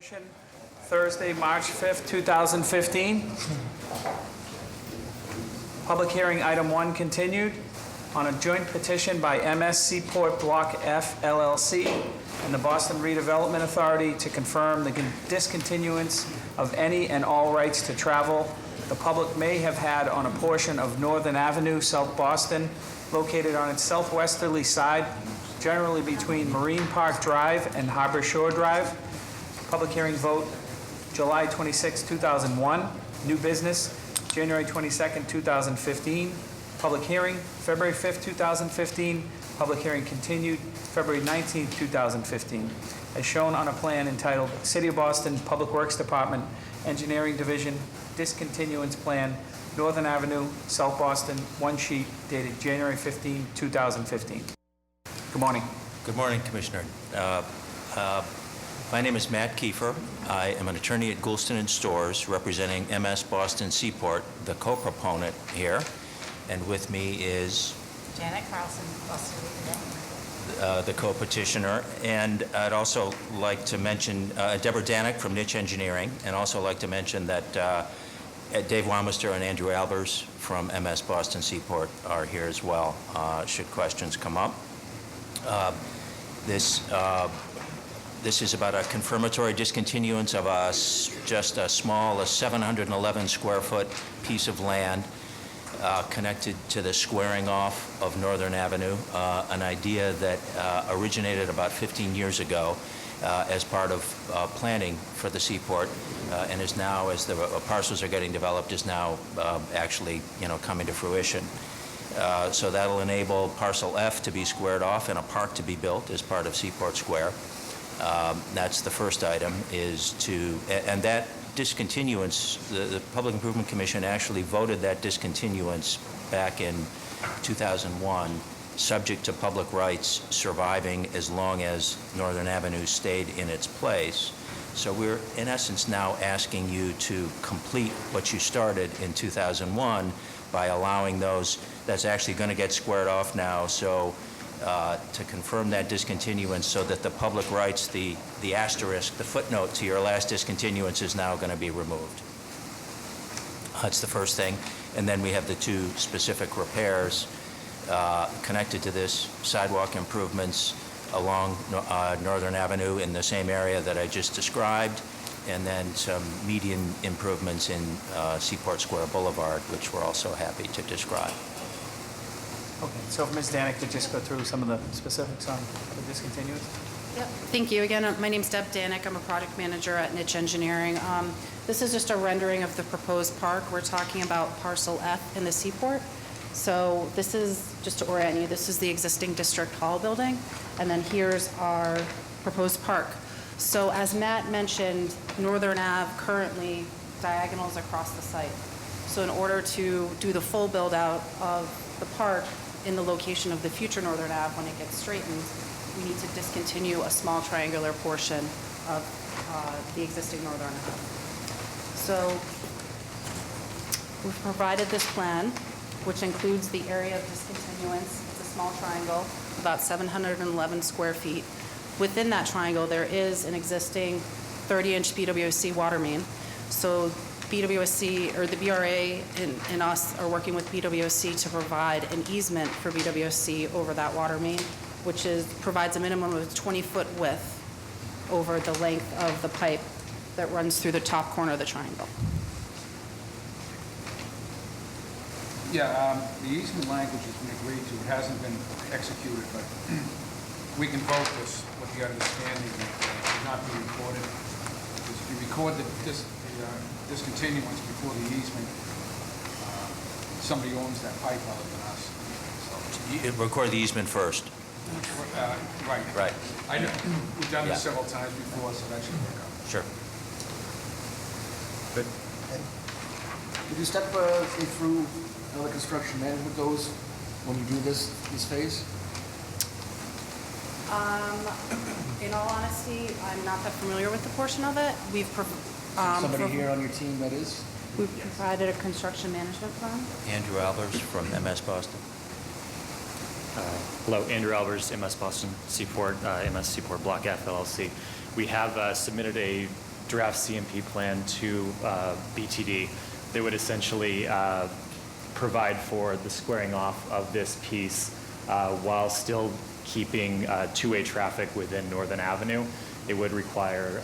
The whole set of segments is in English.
Thursday, March 5th, 2015. Public hearing, item 1, continued on a joint petition by MS Seaport Block F LLC and the Boston Redevelopment Authority to confirm the discontinuance of any and all rights to travel the public may have had on a portion of Northern Avenue, South Boston, located on its southwesterly side, generally between Marine Park Drive and Harbor Shore Drive. Public hearing vote, July 26, 2001. New business, January 22nd, 2015. Public hearing, February 5th, 2015. Public hearing continued, February 19th, 2015. As shown on a plan entitled City of Boston Public Works Department, Engineering Division, Discontinuance Plan, Northern Avenue, South Boston, one sheet dated January 15, 2015. Good morning. Good morning, Commissioner. My name is Matt Kiefer. I am an attorney at Goulston & Storrs representing MS Boston Seaport, the co-proponent here. And with me is Janet Carlson, Boston Redevelopment. the co-petitioner. And I'd also like to mention Deborah Danek from Niche Engineering, and also like to mention that Dave Wamister and Andrew Albers from MS Boston Seaport are here as well, should questions come up. This is about a confirmatory discontinuance of just a small, 711 square foot piece of land connected to the squaring off of Northern Avenue, an idea that originated about 15 years ago as part of planning for the seaport, and is now, as the parcels are getting developed, is now actually, coming to fruition. So that'll enable Parcel F to be squared off and a park to be built as part of Seaport Square. That's the first item, and that discontinuance, the Public Improvement Commission actually voted that discontinuance back in 2001, subject to public rights surviving as long as Northern Avenue stayed in its place. So we're, in essence, now asking you to complete what you started in 2001 by allowing that's actually going to get squared off now, so to confirm that discontinuance so that the public rights, the asterisk, the footnote to your last discontinuance is now going to be removed. That's the first thing. And then we have the two specific repairs connected to this, sidewalk improvements along Northern Avenue in the same area that I just described, and then some median improvements in Seaport Square Boulevard, which we're also happy to describe. Okay, so if Ms. Danek could just go through some of the specifics on the discontinuance. Yep. Thank you. Again, my name's Deb Danek. I'm a product manager at Niche Engineering. This is just a rendering of the proposed park. We're talking about Parcel F in the Seaport. So this is, just to orient you, this is the existing District Hall building, and then here's our proposed park. So as Matt mentioned, Northern Ave currently diagonals across the site. So in order to do the full build out of the park in the location of the future Northern Ave when it gets straightened, we need to discontinue a small triangular portion of the existing Northern Ave. So we've provided this plan, which includes the area of discontinuance. It's a small triangle, about 711 square feet. Within that triangle, there is an existing 30-inch BWC water main. So BWC, or the BRA and us are working with BWC to provide an easement for BWC over that water main, which provides a minimum of 20-foot width over the length of the pipe that runs through the top corner of the triangle. Yeah, the easement language has been agreed to. It hasn't been executed, but we can vote this with the understanding that it should not be recorded. Because if you record the discontinuance before the easement, somebody owns that pipe other than us. So, You record the easement first. right. Right. I know. We've done this Yeah. several times before, so that should work out. Sure. Could you step me through how the construction management goes when you do this phase? In all honesty, I'm not that familiar with the portion of it. Somebody here on your team that is? We've provided a construction management plan. Andrew Albers from MS Boston. Hello, Andrew Albers, MS Boston Seaport, MS Seaport Block F LLC. We have submitted a draft CMP plan to BTD that would essentially provide for the squaring off of this piece while still keeping two-way traffic within Northern Avenue. It would require,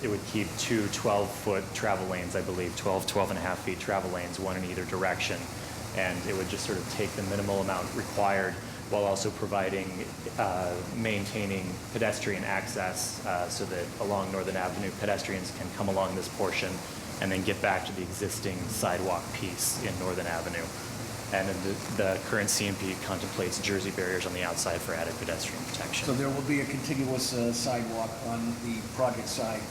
it would keep two 12-foot travel lanes, I believe, 12 and a half feet travel lanes, one in either direction. And it would just sort of take the minimal amount required while also providing, maintaining pedestrian access so that along Northern Avenue, pedestrians can come along this portion and then get back to the existing sidewalk piece in Northern Avenue. And then the current CMP contemplates Jersey barriers on the outside for added pedestrian protection. So there will be a continuous sidewalk on the project side?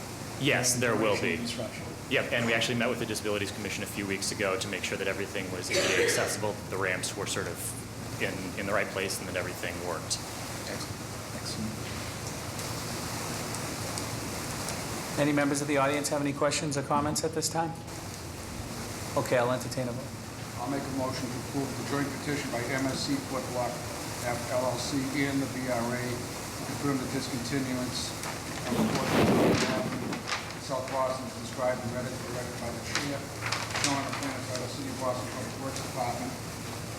Yes, during the there will duration be. of construction. Yep, and we actually met with the Disabilities Commission a few weeks ago to make sure that everything was ADA accessible, the ramps were sort of in the right place, and that everything worked. Excellent. Any members of the audience have any questions or comments at this time? Okay, I'll entertain a vote. I'll make a motion to approve the joint petition by MSC Port Block F LLC and the BRA to confirm the discontinuance of the Port Avenue, South Boston, as described and read directed by the chair, shown on the plans by the City of Boston Public Works Department,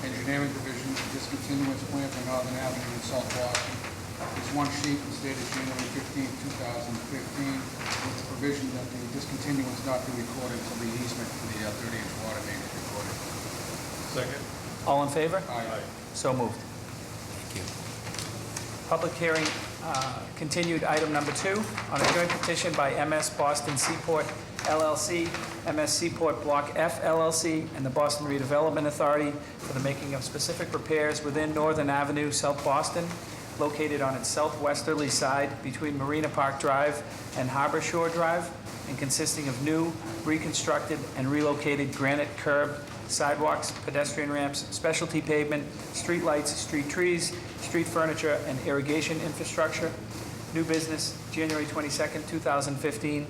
Engineering Division, discontinuance plan for Northern Avenue in South Boston. There's one sheet that's dated January 15, 2015, with the provision that the discontinuance not be recorded until the easement for the 30-inch water main is recorded. Second. All in favor? Aye. So moved. Thank you. Public hearing continued, item number 2, on a joint petition by MS Boston Seaport LLC, MS Seaport Block F LLC, and the Boston Redevelopment Authority for the making of specific repairs within Northern Avenue, South Boston, located on its southwesterly side between Marina Park Drive and Harbor Shore Drive, and consisting of new, reconstructed, and relocated granite curb, sidewalks, pedestrian ramps, specialty pavement, street lights, street trees, street furniture, and irrigation infrastructure. New business, January 22nd, 2015.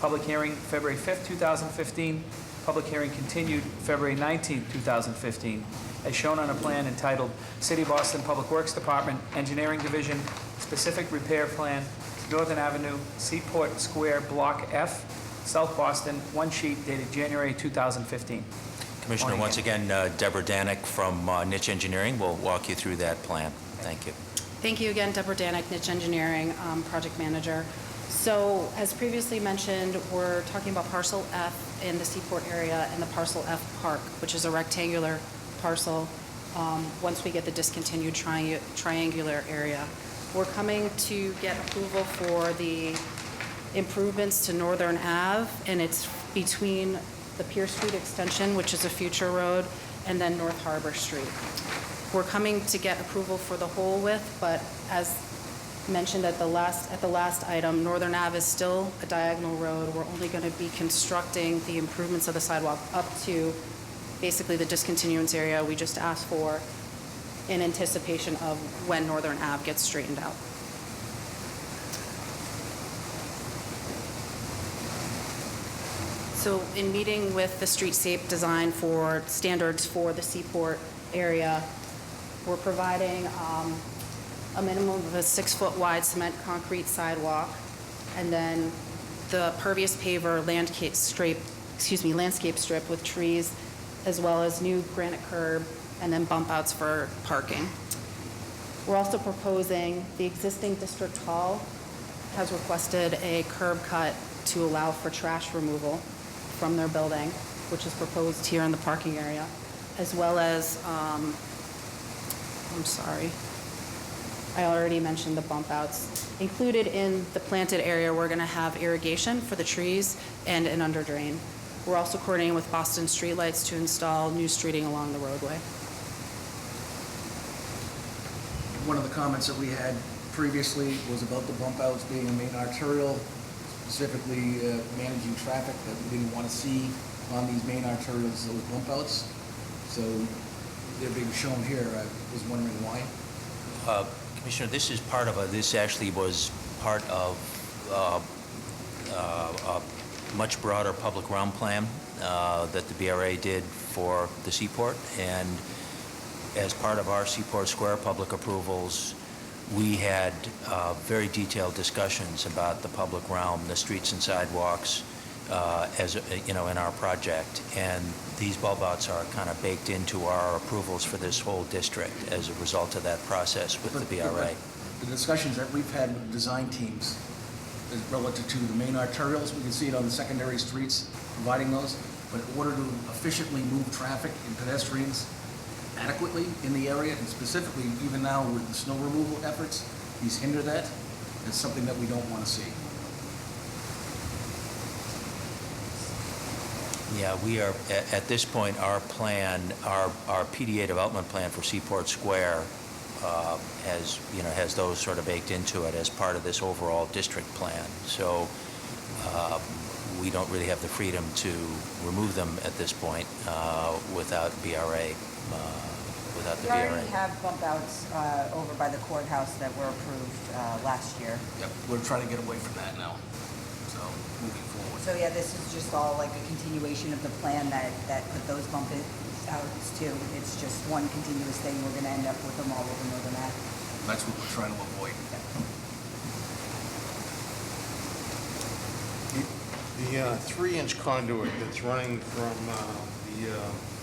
Public hearing, February 5th, 2015. Public hearing continued, February 19th, 2015. As shown on a plan entitled City of Boston Public Works Department, Engineering Division, Specific Repair Plan, Northern Avenue, Seaport Square, Block F, South Boston, one sheet dated January 2015. Commissioner, Morning, once again, Deborah Danick from Niche Engineering will walk you through that plan. Thank you. Thank you again, Deborah Danick, Niche Engineering, Project Manager. So as previously mentioned, we're talking about parcel F in the Seaport area and the parcel F Park, which is a rectangular parcel once we get the discontinued triangular area. We're coming to get approval for the improvements to Northern Ave, and it's between the Pierce Street extension, which is a future road, and then North Harbor Street. We're coming to get approval for the whole width, but as mentioned at the last item, Northern Ave is still a diagonal road. We're only going to be constructing the improvements of the sidewalk up to basically the discontinuance area we just asked for in anticipation of when Northern Ave gets straightened out. So in meeting with the streetscape design for standards for the Seaport area, we're providing a minimum of a 6-foot wide cement concrete sidewalk, and then the pervious paver landscape strip with trees, as well as new granite curb, and then bump outs for parking. We're also proposing, the existing District Hall has requested a curb cut to allow for trash removal from their building, which is proposed here in the parking area, as well as, I'm sorry, I already mentioned the bump outs. Included in the planted area, we're going to have irrigation for the trees and an under drain. We're also coordinating with Boston Streetlights to install new streeting along the roadway. One of the comments that we had previously was about the bump outs being a main arterial, specifically managing traffic, that we didn't want to see on these main arterials, those bump outs. So they're being shown here. I was wondering why. Commissioner, this is part of this actually was part of a much broader public realm plan that the BRA did for the Seaport, and as part of our Seaport Square public approvals, we had very detailed discussions about the public realm, the streets and sidewalks, in our project. And these bulb outs are kind of baked into our approvals for this whole district as a result of that process with the BRA. The discussions that we've had with the design teams is relative to the main arterials. We can see it on the secondary streets, providing those. But in order to efficiently move traffic and pedestrians adequately in the area, and specifically even now with the snow removal efforts, these hinder that. It's something that we don't want to see. Yeah, we are, at this point, our plan, our PDA development plan for Seaport Square has those sort of baked into it as part of this overall district plan. So we don't really have the freedom to remove them at this point without BRA. We already have bump outs over by the courthouse that were approved last year. Yep, we're trying to get away from that now, so moving forward. So yeah, this is just all like a continuation of the plan that put those bump outs too. It's just one continuous thing. We're gonna end up with them all over Northern Ave. That's what we're trying to avoid. The 3-inch conduit that's running from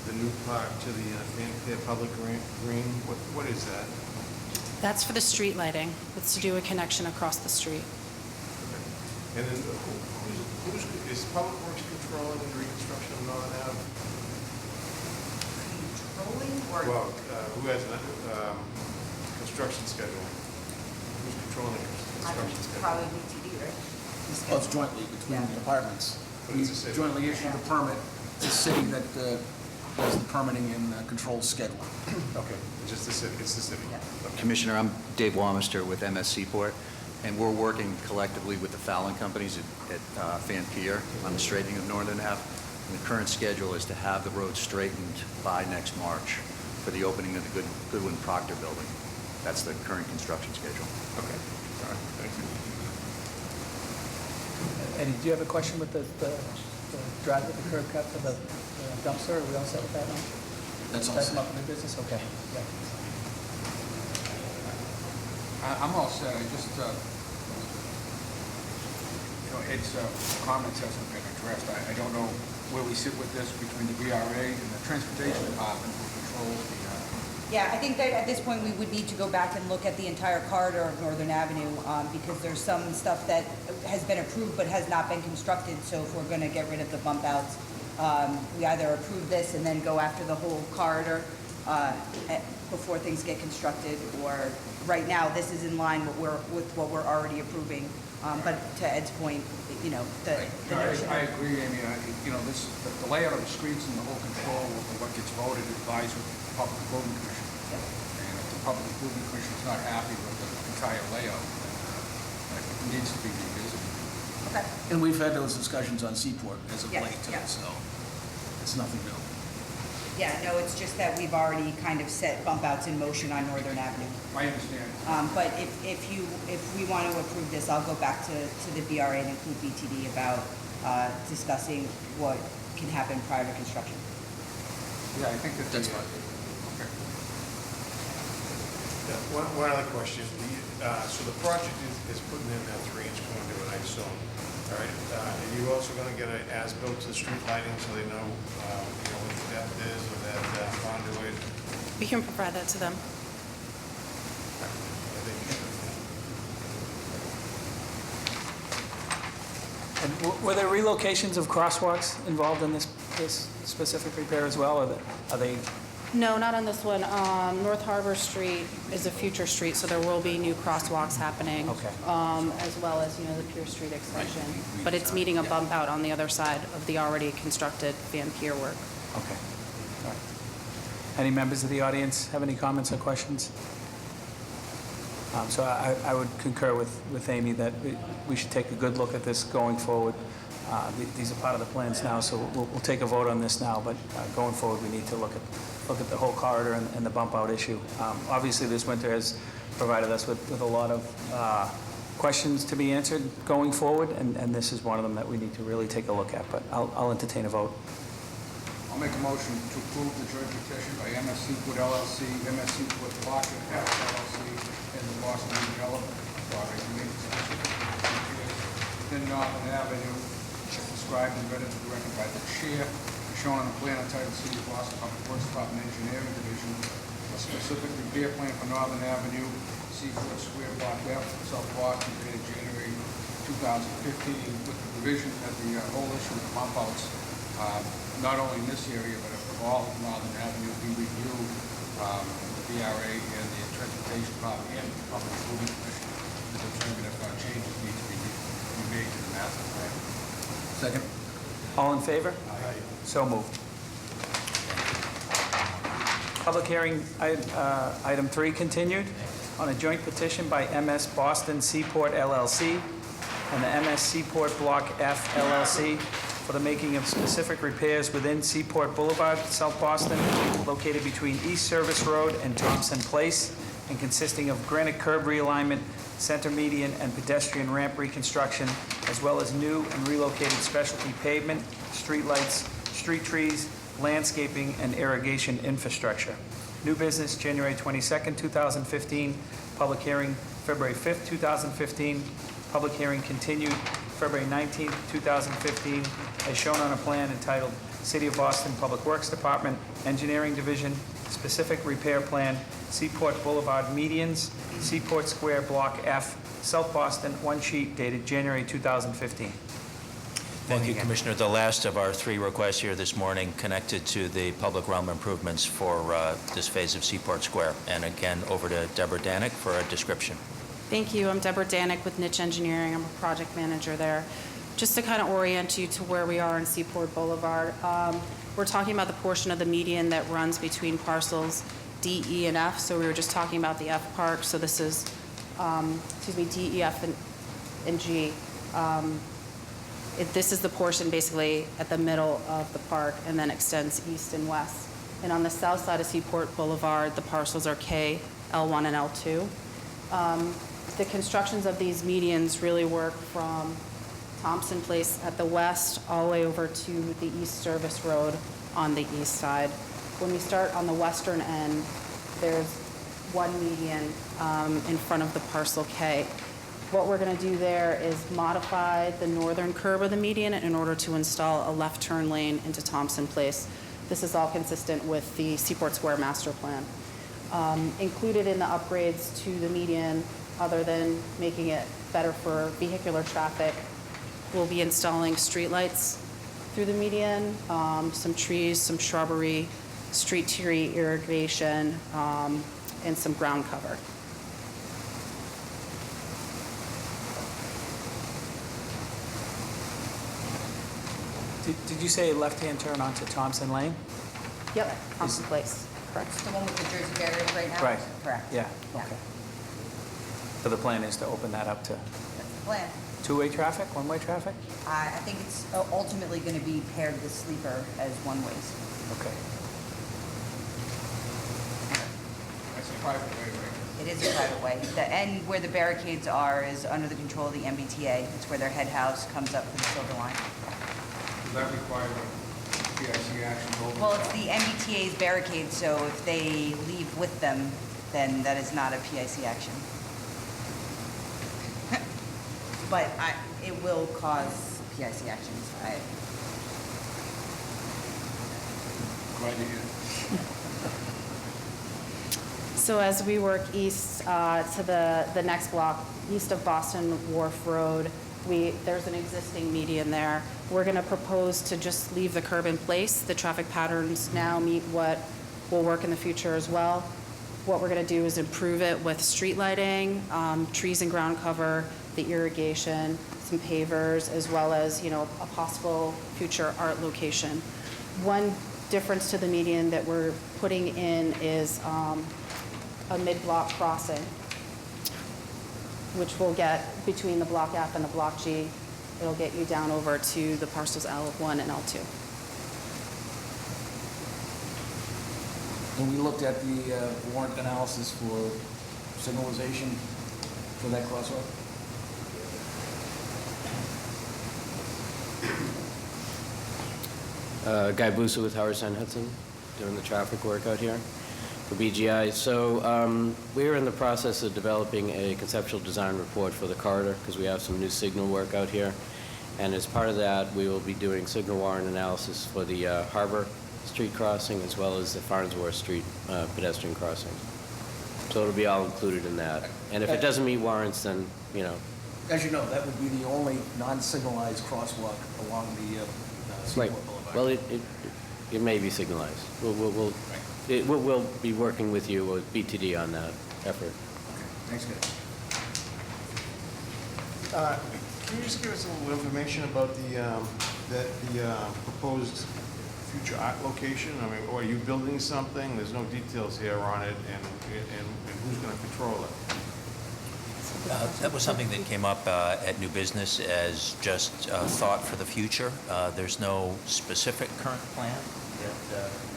the new park to the Fanfare Public Green, what is that? That's for the street lighting. It's to do a connection across the street. And then is Public Works controlling the reconstruction of Northern Ave? Controlling or? Well, who has the construction schedule? Who's controlling the construction schedule? Probably BTD, right? Well, it's jointly between the departments. But We it's the city. jointly issued a permit. It's the city that does the permitting and controls schedule. Okay, it's just the city, it's the city. Yeah. Okay. Commissioner, I'm Dave Wamister with MS Seaport, and we're working collectively with the Fallon companies at Fan Pier on the straightening of Northern Ave. And the current schedule is to have the road straightened by next March for the opening of the Goodwin Proctor building. That's the current construction schedule. Okay, all right, thank you. Eddie, do you have a question with the drive with the curb cut for the dumpster? Are we all set with that now? That's all That's set. not the new business? Okay. Yeah. I'm all set. I just, Ed's comments hasn't been addressed. I don't know where we sit with this between the BRA and the Transportation Department who controls the, Yeah, I think that at this point, we would need to go back and look at the entire corridor of Northern Avenue, because there's some stuff that has been approved but has not been constructed. So if we're gonna get rid of the bump outs, we either approve this and then go after the whole corridor before things get constructed, or right now, this is in line with what we're already approving. But to Ed's point, the No, notion I of- agree, Amy. The layout of the streets and the whole control of what gets voted lies with the Public Improvement Commission. And if the Public Improvement Commission is not happy with the entire layout, it needs to be revisited. Okay. And we've had those discussions on Seaport as of Yes, late, too, yeah. so it's nothing new. Yeah, no, it's just that we've already kind of set bump outs in motion on Northern Avenue. I understand. But if we want to approve this, I'll go back to the BRA and include BTD about discussing what can happen prior to construction. Yeah, I think that. That's fine. Okay. Yeah, one other question. So the project is putting in that 3-inch conduit, I assume. All right. Are you also going to get an as-built to the street lighting so they know, what the depth is of that conduit? We can provide that to them. I think you should. And were there relocations of crosswalks involved in this specific repair as well, or are they? No, not on this one. North Harbor Street is a future street, so there will be new crosswalks happening. Okay. As well as, the Pier Street extension. But it's meeting a bump out on the other side of the already constructed Van Pier work. Okay. All right. Any members of the audience have any comments or questions? So I would concur with Amy that we should take a good look at this going forward. These are part of the plans now, so we'll take a vote on this now, but going forward, we need to look at the whole corridor and the bump out issue. Obviously, this winter has provided us with a lot of questions to be answered going forward, and this is one of them that we need to really take a look at, but I'll entertain a vote. I'll make a motion to approve the joint petition by MS Seaport LLC, MS Seaport Block F LLC, and the Boston Redevelopment Authority to make specific repairs within Northern Avenue, as described and read into the record by the chair, shown on the plan entitled City of Boston Public Works Department Engineering Division, a specific repair plan for Northern Avenue, Seaport Square, Block F, South Boston, dated January 2015, with the provision that the whole issue of bump outs, not only in this area, but of all of Northern Avenue, be reviewed, the BRA and the Transportation Department and the Public Improvement Commission to determine if changes need to be made to the master plan. Second. All in favor? So moved. Public hearing, item 3 continued on a joint petition by MS Boston Seaport LLC and the MS Seaport Block F LLC for the making of specific repairs within Seaport Boulevard, South Boston, located between East Service Road and Thompson Place, and consisting of granite curb realignment, center median, and pedestrian ramp reconstruction, as well as new and relocated specialty pavement, streetlights, street trees, landscaping, and irrigation infrastructure. New business, January 22nd, 2015. Public hearing, February 5th, 2015. Public hearing continued February 19th, 2015, as shown on a plan entitled City of Boston Public Works Department, Engineering Division, Specific Repair Plan, Seaport Boulevard Medians, Seaport Square Block F, South Boston, one sheet dated January 2015. Thank you, Commissioner. The last of our 3 requests here this morning connected to the public realm improvements for this phase of Seaport Square. And again, over to Deborah Danick for a description. Thank you. I'm Deborah Danick with Niche Engineering. I'm a project manager there. Just to kind of orient you to where we are in Seaport Boulevard, we're talking about the portion of the median that runs between parcels D, E, and F. So we were just talking about the F park. So this is, D, E, F, and G. This is the portion basically at the middle of the park and then extends east and west. And on the south side of Seaport Boulevard, the parcels are K, L1, and L2. The constructions of these medians really work from Thompson Place at the west all the way over to the East Service Road on the east side. When we start on the western end, there's one median in front of the parcel K. What we're going to do there is modify the northern curb of the median in order to install a left turn lane into Thompson Place. This is all consistent with the Seaport Square master plan. Included in the upgrades to the median, other than making it better for vehicular traffic, we'll be installing streetlights through the median, some trees, some shrubbery, street tree irrigation, and some ground cover. Did you say left-hand turn onto Thompson Lane? Yep, Thompson Place, correct. The one with the Jersey barriers right now? Right. Correct. Yeah, okay. So the plan is to open that up to That's the plan. two-way traffic, one-way traffic? I think it's ultimately going to be paired with sleeper as one-ways. Okay. That's a private way, right? It is a private way. The end where the barricades are is under the control of the MBTA. It's where their head house comes up for the Silver Line. Does that require a PIC action over? Well, it's the MBTA's barricade, so if they leave with them, then that is not a PIC action. But it will cause PIC actions. Glad to hear. So as we work east to the next block, east of Boston Wharf Road, there's an existing median there. We're going to propose to just leave the curb in place. The traffic patterns now meet what will work in the future as well. What we're going to do is improve it with street lighting, trees and ground cover, the irrigation, some pavers, as well as, a possible future art location. One difference to the median that we're putting in is a mid-block crossing, which will get between the Block F and the Block G. It'll get you down over to the parcels L1 and L2. When we looked at the warrant analysis for signalization for that crosswalk, Guy Busa with Howard Stein Hudson, doing the traffic work out here for BGI. So we're in the process of developing a conceptual design report for the corridor because we have some new signal work out here. And as part of that, we will be doing signal warrant analysis for the Harbor Street crossing as well as the Farnsworth Street pedestrian crossing. So it'll be all included in that. And if it doesn't meet warrants, then, you know. As you know, that would be the only non-signalized crosswalk along the Right. Seaport Boulevard. Well, it may be signalized. We'll be working with you with BTD on that effort. Thanks, guys. Can you just give us a little information about the proposed future art location? I mean, or are you building something? There's no details here on it, and who's going to control it? That was something that came up at New Business as just thought for the future. There's no specific current plan.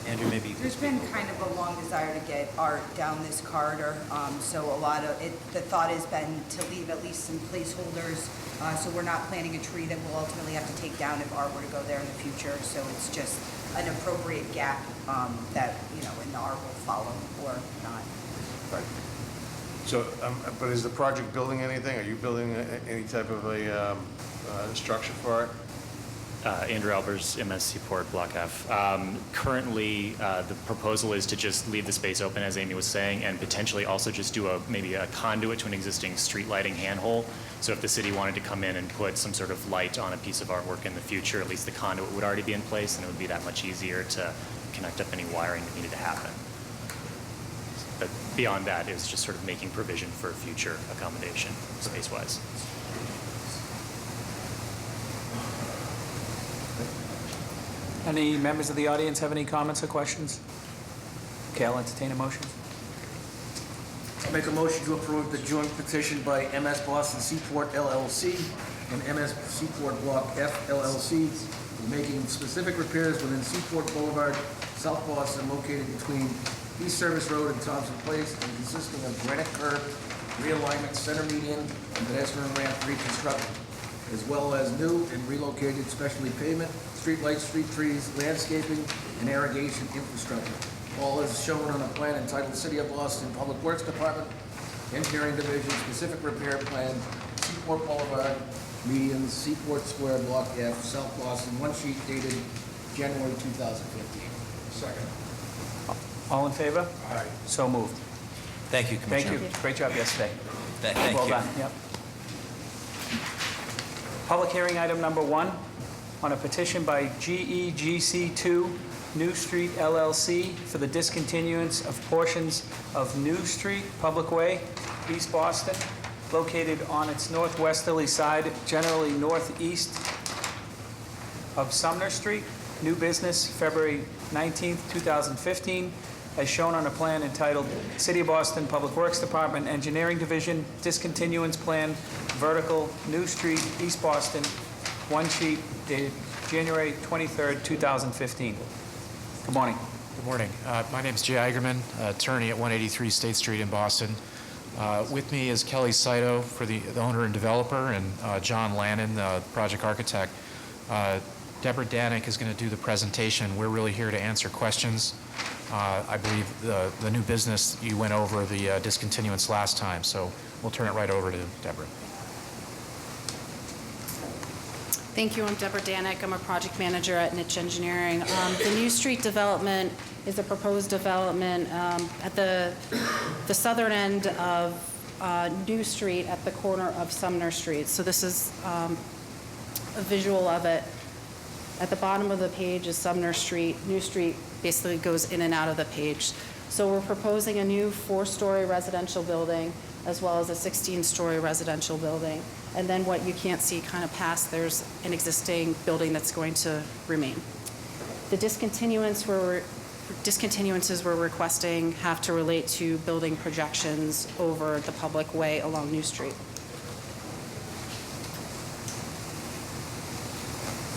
Andrew, maybe you could There's speak. been kind of a long desire to get art down this corridor, so a lot of it, the thought has been to leave at least some placeholders, so we're not planting a tree that we'll ultimately have to take down if art were to go there in the future, so it's just an appropriate gap that, you know, and the art will follow or not. So, but is the project building anything? Are you building any type of a structure for it? Andrew Albers, MS Seaport, Block F. Currently, the proposal is to just leave the space open, as Amy was saying, and potentially also just do maybe a conduit to an existing street lighting handhole. So if the city wanted to come in and put some sort of light on a piece of artwork in the future, at least the conduit would already be in place, and it would be that much easier to connect up any wiring that needed to happen. But beyond that, it was just sort of making provision for future accommodation, space-wise. Any members of the audience have any comments or questions? Okay, I'll entertain a motion. I'll make a motion to approve the joint petition by MS Boston Seaport LLC and MS Seaport Block F LLC for making specific repairs within Seaport Boulevard, South Boston, located between East Service Road and Thompson Place, and consisting of granite curb, realignment, center median, and pedestrian ramp reconstruction, as well as new and relocated specialty pavement, street lights, street trees, landscaping, and irrigation infrastructure. All is shown on a plan entitled City of Boston Public Works Department, Engineering Division, Specific Repair Plan, Seaport Boulevard, median, Seaport Square, Block F, South Boston, one sheet dated January 2015. Second. All in favor? Aye. So moved. Thank you, Thank Commissioner. you. Great job yesterday. Thank Well you. done, yep. Public hearing item number 1 on a petition by GEGC2 New Street LLC for the discontinuance of portions of New Street Public Way, East Boston, located on its northwesterly side, generally northeast of Sumner Street. New business, February 19th, 2015, as shown on a plan entitled City of Boston Public Works Department Engineering Division Discontinuance Plan, Vertical, New Street, East Boston, one sheet dated January 23rd, 2015. Good morning. Good morning. My name is Jay Eigerman, attorney at 183 State Street in Boston. With me is Kelly Saito, for the owner and developer, and John Lannon, the project architect. Deborah Danik is going to do the presentation. We're really here to answer questions. I believe the new business, you went over the discontinuance last time, so we'll turn it right over to Deborah. Thank you. I'm Deborah Danik. I'm a project manager at Niche Engineering. The New Street development is a proposed development at the southern end of New Street at the corner of Sumner Street. So this is a visual of it. At the bottom of the page is Sumner Street. New Street basically goes in and out of the page. So we're proposing a new 4-story residential building as well as a 16-story residential building. And then what you can't see kind of past, there's an existing building that's going to remain. The discontinuances we're requesting have to relate to building projections over the public way along New Street.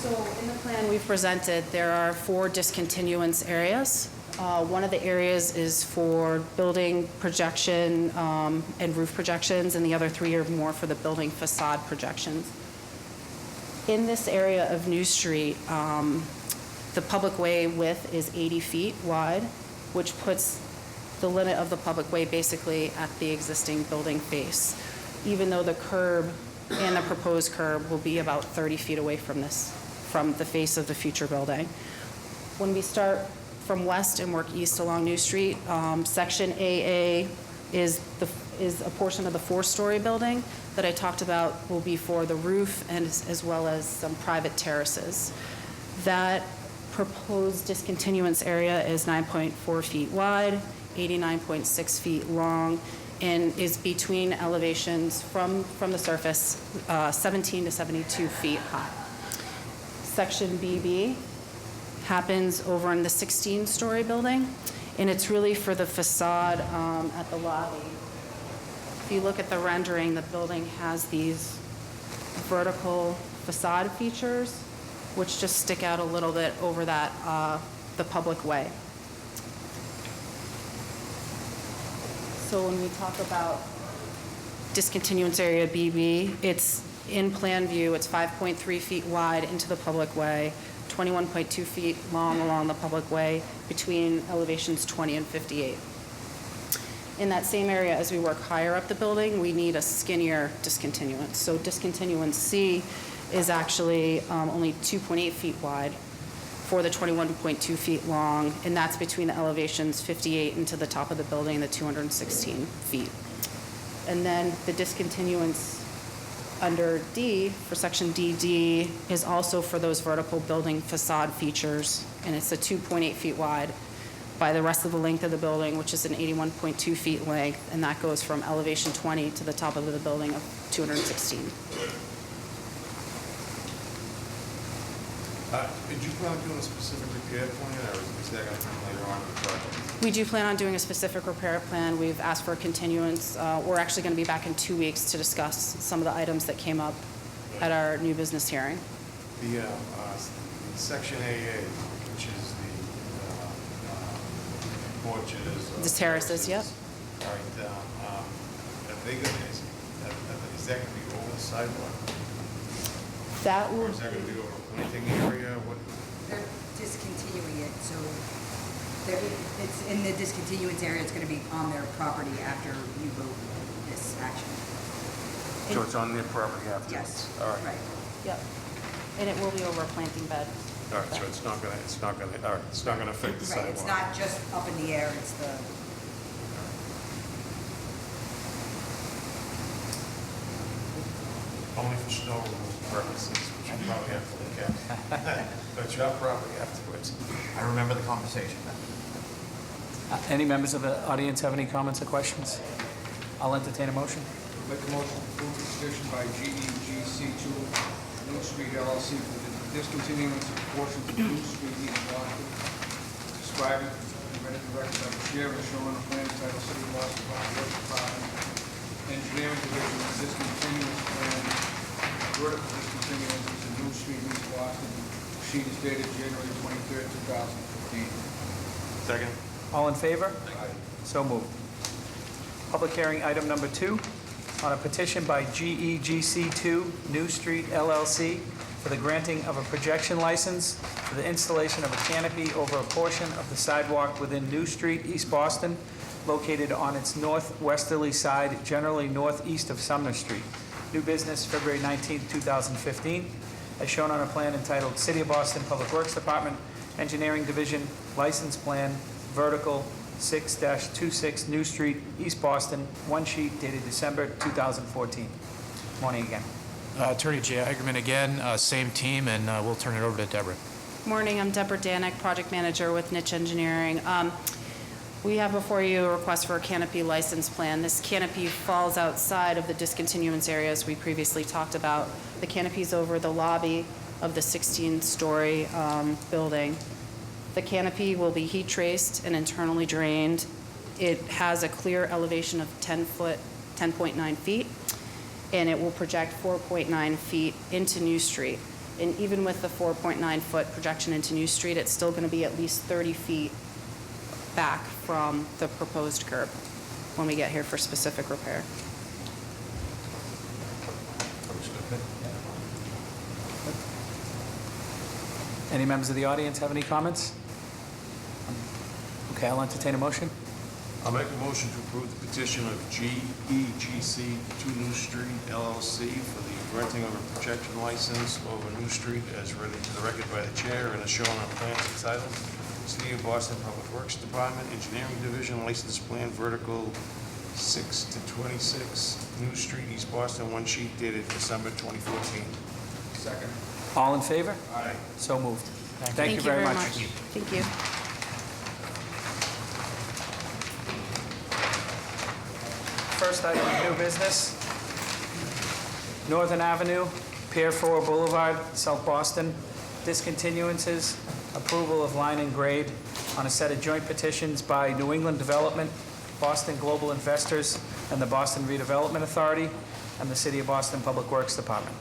So in the plan we've presented, there are 4 discontinuance areas. One of the areas is for building projection and roof projections, and the other 3 are more for the building facade projections. In this area of New Street, The public way width is 80 feet wide, which puts the limit of the public way basically at the existing building face, even though the curb and the proposed curb will be about 30 feet away from the face of the future building. When we start from west and work east along New Street, section AA is a portion of the 4-story building that I talked about will be for the roof and as well as some private terraces. That proposed discontinuance area is 9.4 feet wide, 89.6 feet long, and is between elevations from the surface, 17 to 72 feet high. Section BB happens over in the 16-story building, and it's really for the facade at the lobby. If you look at the rendering, the building has these vertical facade features, which just stick out a little bit over that, the public way. So when we talk about discontinuance area BB, it's in plan view, it's 5.3 feet wide into the public way, 21.2 feet long along the public way between elevations 20 and 58. In that same area, as we work higher up the building, we need a skinnier discontinuance. So discontinuance C is actually only 2.8 feet wide for the 21.2 feet long, and that's between the elevations 58 into the top of the building, the 216 feet. And then the discontinuance under D, for section DD, is also for those vertical building facade features, and it's a 2.8 feet wide by the rest of the length of the building, which is an 81.2 feet length, and that goes from elevation 20 to the top of the building of 216. Did you plan on doing a specific repair plan, or is that going to come later on in the project? We do plan on doing a specific repair plan. We've asked for a continuance. We're actually going to be back in 2 weeks to discuss some of the items that came up at our new business hearing. The section AA, which is the porches. The terraces, yep. All right, are they gonna, is that going to be over the sidewalk? That Or will is that going to be over a planting area? What? They're discontinuing it, so it's in the discontinuance area, it's gonna be on their property after you vote this action. So it's on their property afterwards? Yes. All right. Right. Yep. And it will be over a planting bed. All right, so it's not going to, all right, it's not going to affect the sidewalk. Right, it's not just up in the air, it's the, Only for snow removal purposes, which you probably have to look at. But it's your property afterwards. I remember the conversation. Any members of the audience have any comments or questions? I'll entertain a motion. Make a motion to approve the petition by GEGC2 New Street LLC for the discontinuance of portions of New Street East Boston, describing and read into the record by the chair as shown on the plan entitled City of Boston Public Works Department, Engineering Division, discontinuance plan, vertical discontinuance of New Street East Boston. Sheet is dated January 23rd, 2015. Second? All in favor? So moved. Public hearing item number 2, on a petition by GEGC2 New Street LLC for the granting of a projection license for the installation of a canopy over a portion of the sidewalk within New Street, East Boston, located on its northwesterly side, generally northeast of Sumner Street. New business, February 19, 2015, as shown on a plan entitled City of Boston Public Works Department, Engineering Division, License Plan, Vertical 6-26 New Street, East Boston, one sheet dated December 2014. Morning again. Attorney Jay Eigerman again, same team, and we'll turn it over to Deborah. Morning, I'm Deborah Danick, Project Manager with Niche Engineering. We have before you a request for a canopy license plan. This canopy falls outside of the discontinuance areas we previously talked about. The canopy's over the lobby of the 16-story building. The canopy will be heat traced and internally drained. It has a clear elevation of 10.9 feet, and it will project 4.9 feet into New Street. And even with the 4.9-foot projection into New Street, it's still going to be at least 30 feet back from the proposed curb when we get here for specific repair. Any members of the audience have any comments? Okay, I'll entertain a motion. I'll make a motion to approve the petition of GEGC 2 New Street LLC for the granting of a projection license over New Street as read into the record by the chair and as shown on plans entitled City of Boston Public Works Department Engineering Division License Plan Vertical 6 to 26 New Street, East Boston, one sheet dated December 2014. Second. All in favor? Aye. So moved. Thank you very much. Thank you. First item of new business, Northern Avenue, Pier 4 Boulevard, South Boston, discontinuances, approval of line and grade on a set of joint petitions by New England Development, Boston Global Investors, and the Boston Redevelopment Authority, and the City of Boston Public Works Department.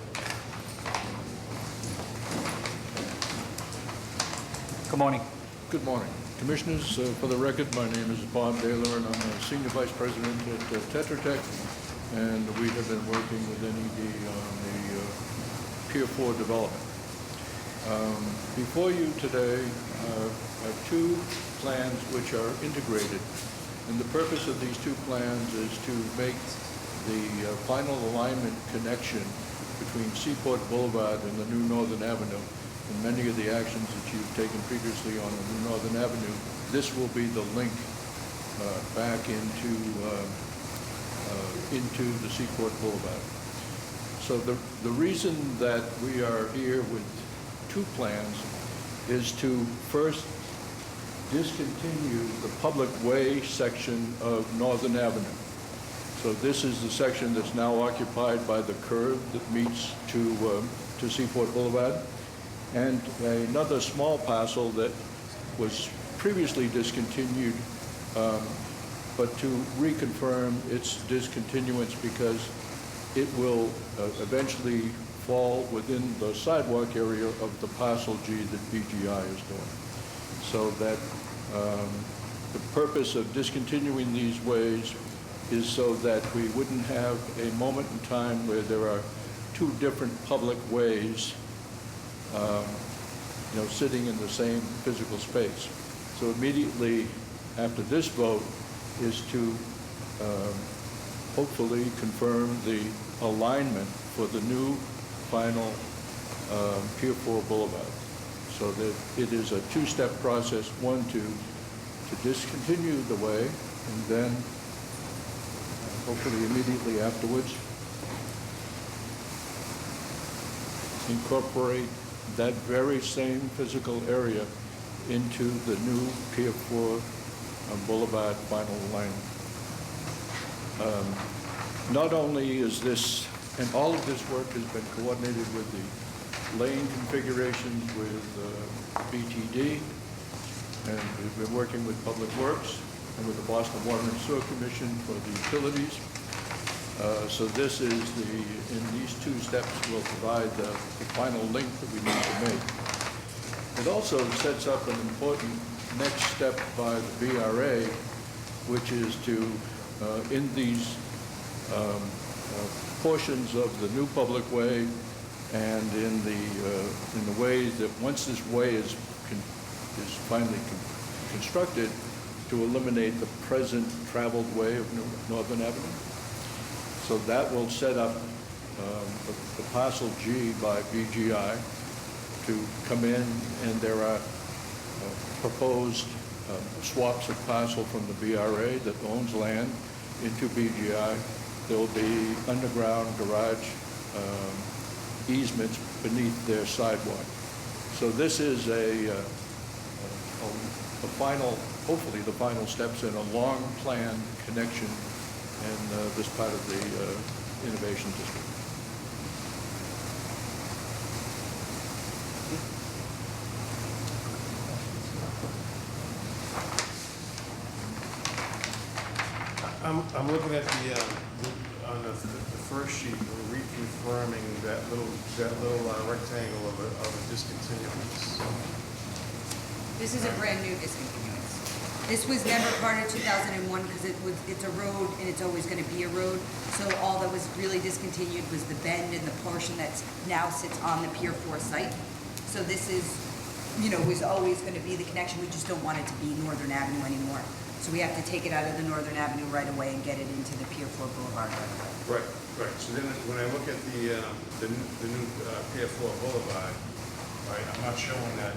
Good morning. Good morning. Commissioners, for the record, my name is Bob Baylor, and I'm a Senior Vice President at Tetra Tech, and we have been working with NED on the Pier 4 development. Before you today are two plans which are integrated, and the purpose of these two plans is to make the final alignment connection between Seaport Boulevard and the new Northern Avenue. And many of the actions that you've taken previously on the new Northern Avenue, this will be the link back into the Seaport Boulevard. So the reason that we are here with two plans is to first discontinue the public way section of Northern Avenue. So this is the section that's now occupied by the curve that meets to Seaport Boulevard. And another small parcel that was previously discontinued, but to reconfirm its discontinuance because it will eventually fall within the sidewalk area of the parcel G that BGI is doing. So that the purpose of discontinuing these ways is so that we wouldn't have a moment in time where there are two different public ways sitting in the same physical space. So immediately after this vote is to hopefully confirm the alignment for the new final Pier 4 Boulevard. So that it is a two-step process, one to discontinue the way, and then hopefully immediately afterwards incorporate that very same physical area into the new Pier 4 Boulevard final alignment. Not only is this, and all of this work has been coordinated with the lane configurations with BTD, and we've been working with Public Works and with the Boston Water and Sewer Commission for the utilities. So this is in these two steps will provide the final link that we need to make. It also sets up an important next step by the BRA, which is to, in these portions of the new public way and in the way that once this way is finally constructed, to eliminate the present traveled way of Northern Avenue. So that will set up the parcel G by BGI to come in, and there are proposed swaps of parcel from the BRA that owns land into BGI. There will be underground garage easements beneath their sidewalk. So this is a final, hopefully the final steps in a long planned connection in this part of the Innovation District. I'm looking at on the first sheet, we're reconfirming that little rectangle of a discontinuance. This is a brand-new discontinuance. This was never part of 2001 because it's a road and it's always going to be a road. So all that was really discontinued was the bend and the portion that now sits on the Pier 4 site. So this is was always going to be the connection. We just don't want it to be Northern Avenue anymore. So we have to take it out of the Northern Avenue right away and get it into the Pier 4 Boulevard right away. Right. So then when I look at the new Pier 4 Boulevard, right, I'm not showing that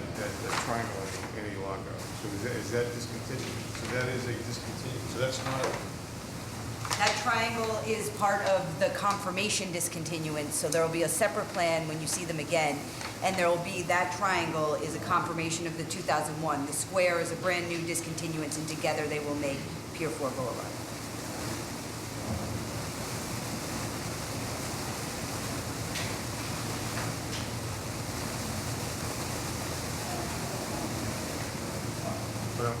triangle any longer. So is that discontinued? So that is a discontinued, so that's not, That triangle is part of the confirmation discontinuance, so there will be a separate plan when you see them again, and there will be, that triangle is a confirmation of the 2001. The square is a brand-new discontinuance, and together they will make Pier 4 Boulevard.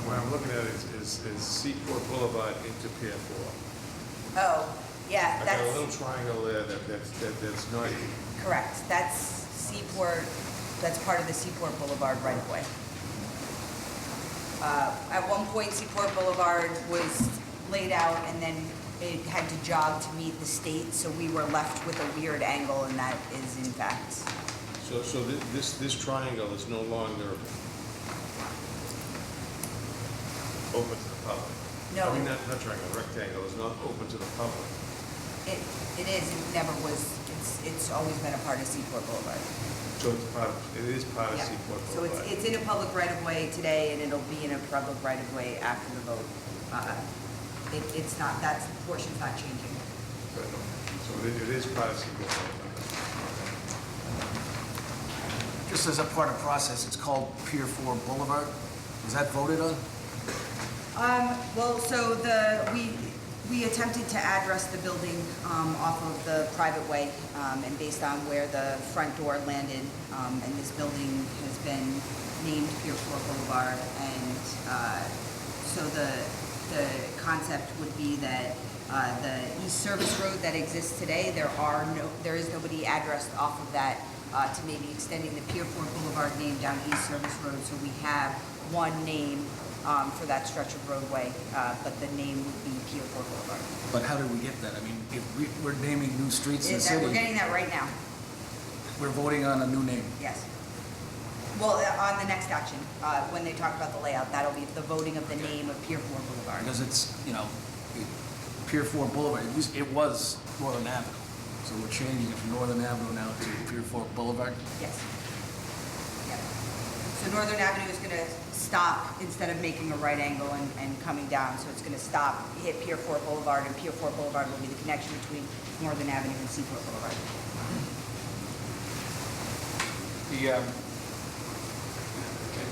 what I'm looking at is Seaport Boulevard into Pier 4. Oh, yeah, I got a that's little triangle there that's not, correct. That's Seaport, that's part of the Seaport Boulevard right-of-way. At one point, Seaport Boulevard was laid out, and then it had to jog to meet the state, so we were left with a weird angle, and that is in fact. so this triangle is no longer open to the public. No. I mean, not triangle, rectangle is not open to the public. It is, it never was, it's always been a part of Seaport Boulevard. So it is part of Yeah. Seaport So Boulevard. it's in a public right-of-way today, and it'll be in a public right-of-way after the vote. It's not, that portion's not changing. But, so it is part of Seaport Boulevard. Just as a part of process, it's called Pier 4 Boulevard. Was that voted on? Well, so we attempted to address the building off of the private way, and based on where the front door landed, and this building has been named Pier 4 Boulevard, and so the concept would be that the East Service Road that exists today, there is nobody addressed off of that, to maybe extending the Pier 4 Boulevard name down East Service Road, so we have one name for that stretch of roadway, but the name would be Pier 4 Boulevard. But how did we get that? I mean, if we're naming new streets in the city, We're getting that right now, we're voting on a new name. yes. Well, on the next action, when they talk about the layout, that'll be the voting of the name of Pier 4 Boulevard. Because it's, Pier 4 Boulevard, it was Northern Avenue. So we're changing it from Northern Avenue now to Pier 4 Boulevard. Yes. Yep. So Northern Avenue is going to stop instead of making a right angle and coming down. So it's going to stop, hit Pier 4 Boulevard, and Pier 4 Boulevard will be the connection between Northern Avenue and Seaport Boulevard.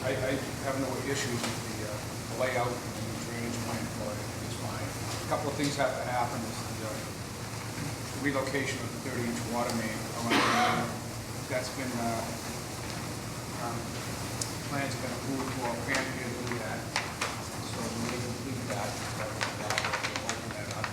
I have no issues with the layout and the drainage plan for it. It's fine. A couple of things have to happen is the relocation of the 30-inch water main around. That's been, plans have been approved for Pampier to do that. So when they complete that, we'll open that up.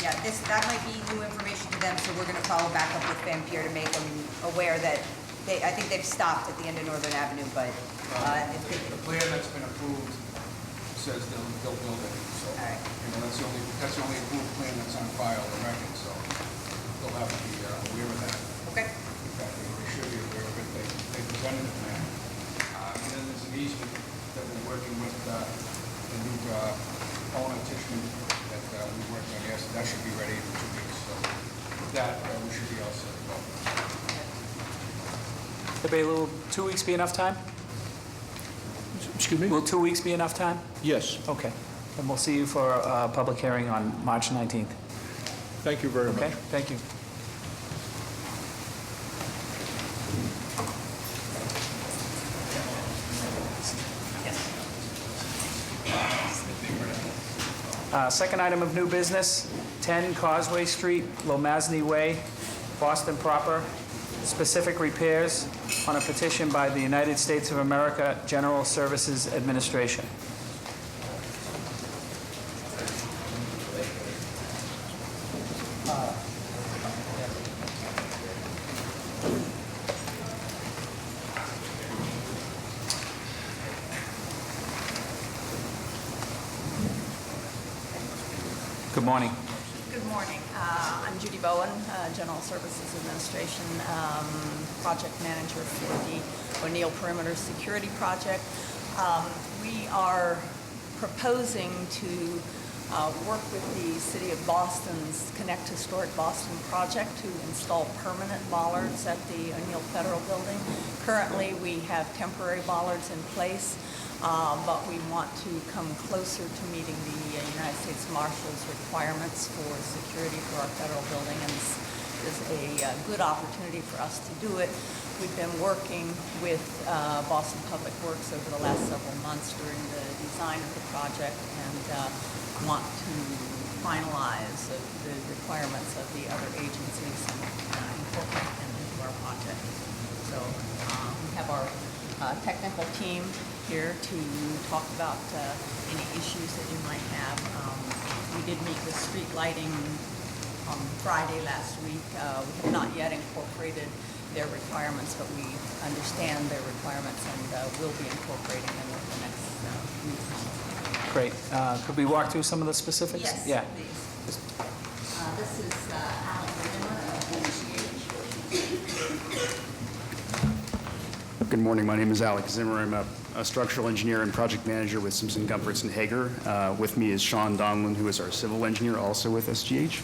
Yeah, that might be new information to them, so we're going to follow back up with Van Pier to make them aware that I think they've stopped at the end of Northern Avenue, but The plan that's been approved says they'll build it, so, All right. That's the only approved plan that's on file in record, so they'll have to be aware of that. Okay. In fact, they should be aware of it, they presented the plan. And then there's an easement that we're working with the new owner, Tishman, that we're working on, yes, that should be ready in 2 weeks, so with that, we should be all set to go. Will 2 weeks be enough time? Excuse me? Will 2 weeks be enough time? Yes, Okay. And we'll see you for a public hearing on March 19th. thank you very Okay, much. thank you. Second item of new business, 10 Causeway Street, Lomasney Way, Boston proper, specific repairs on a petition by the United States of America General Services Administration. Good morning. Good morning. I'm Judy Bowen, General Services Administration, Project Manager for the O'Neill Perimeter Security Project. We are proposing to work with the City of Boston's Connect Historic Boston project to install permanent bollards at the O'Neill Federal Building. Currently, we have temporary bollards in place, but we want to come closer to meeting the United States Marshal's requirements for security for our federal building, and this is a good opportunity for us to do it. We've been working with Boston Public Works over the last several months during the design of the project, and want to finalize the requirements of the other agencies and incorporate them into our project. So we have our technical team here to talk about any issues that you might have. We did meet with street lighting on Friday last week. We have not yet incorporated their requirements, but we understand their requirements and will be incorporating them over the next week. Great. Could we walk through some of the specifics? Yes, Yeah. please. This is Alan Rimmer of Good morning. My name is Alex Zimmer. I'm a structural engineer and project manager with Simpson Gumpertz and Hager. With me is Sean Donlan, who is our civil engineer, also with SGH.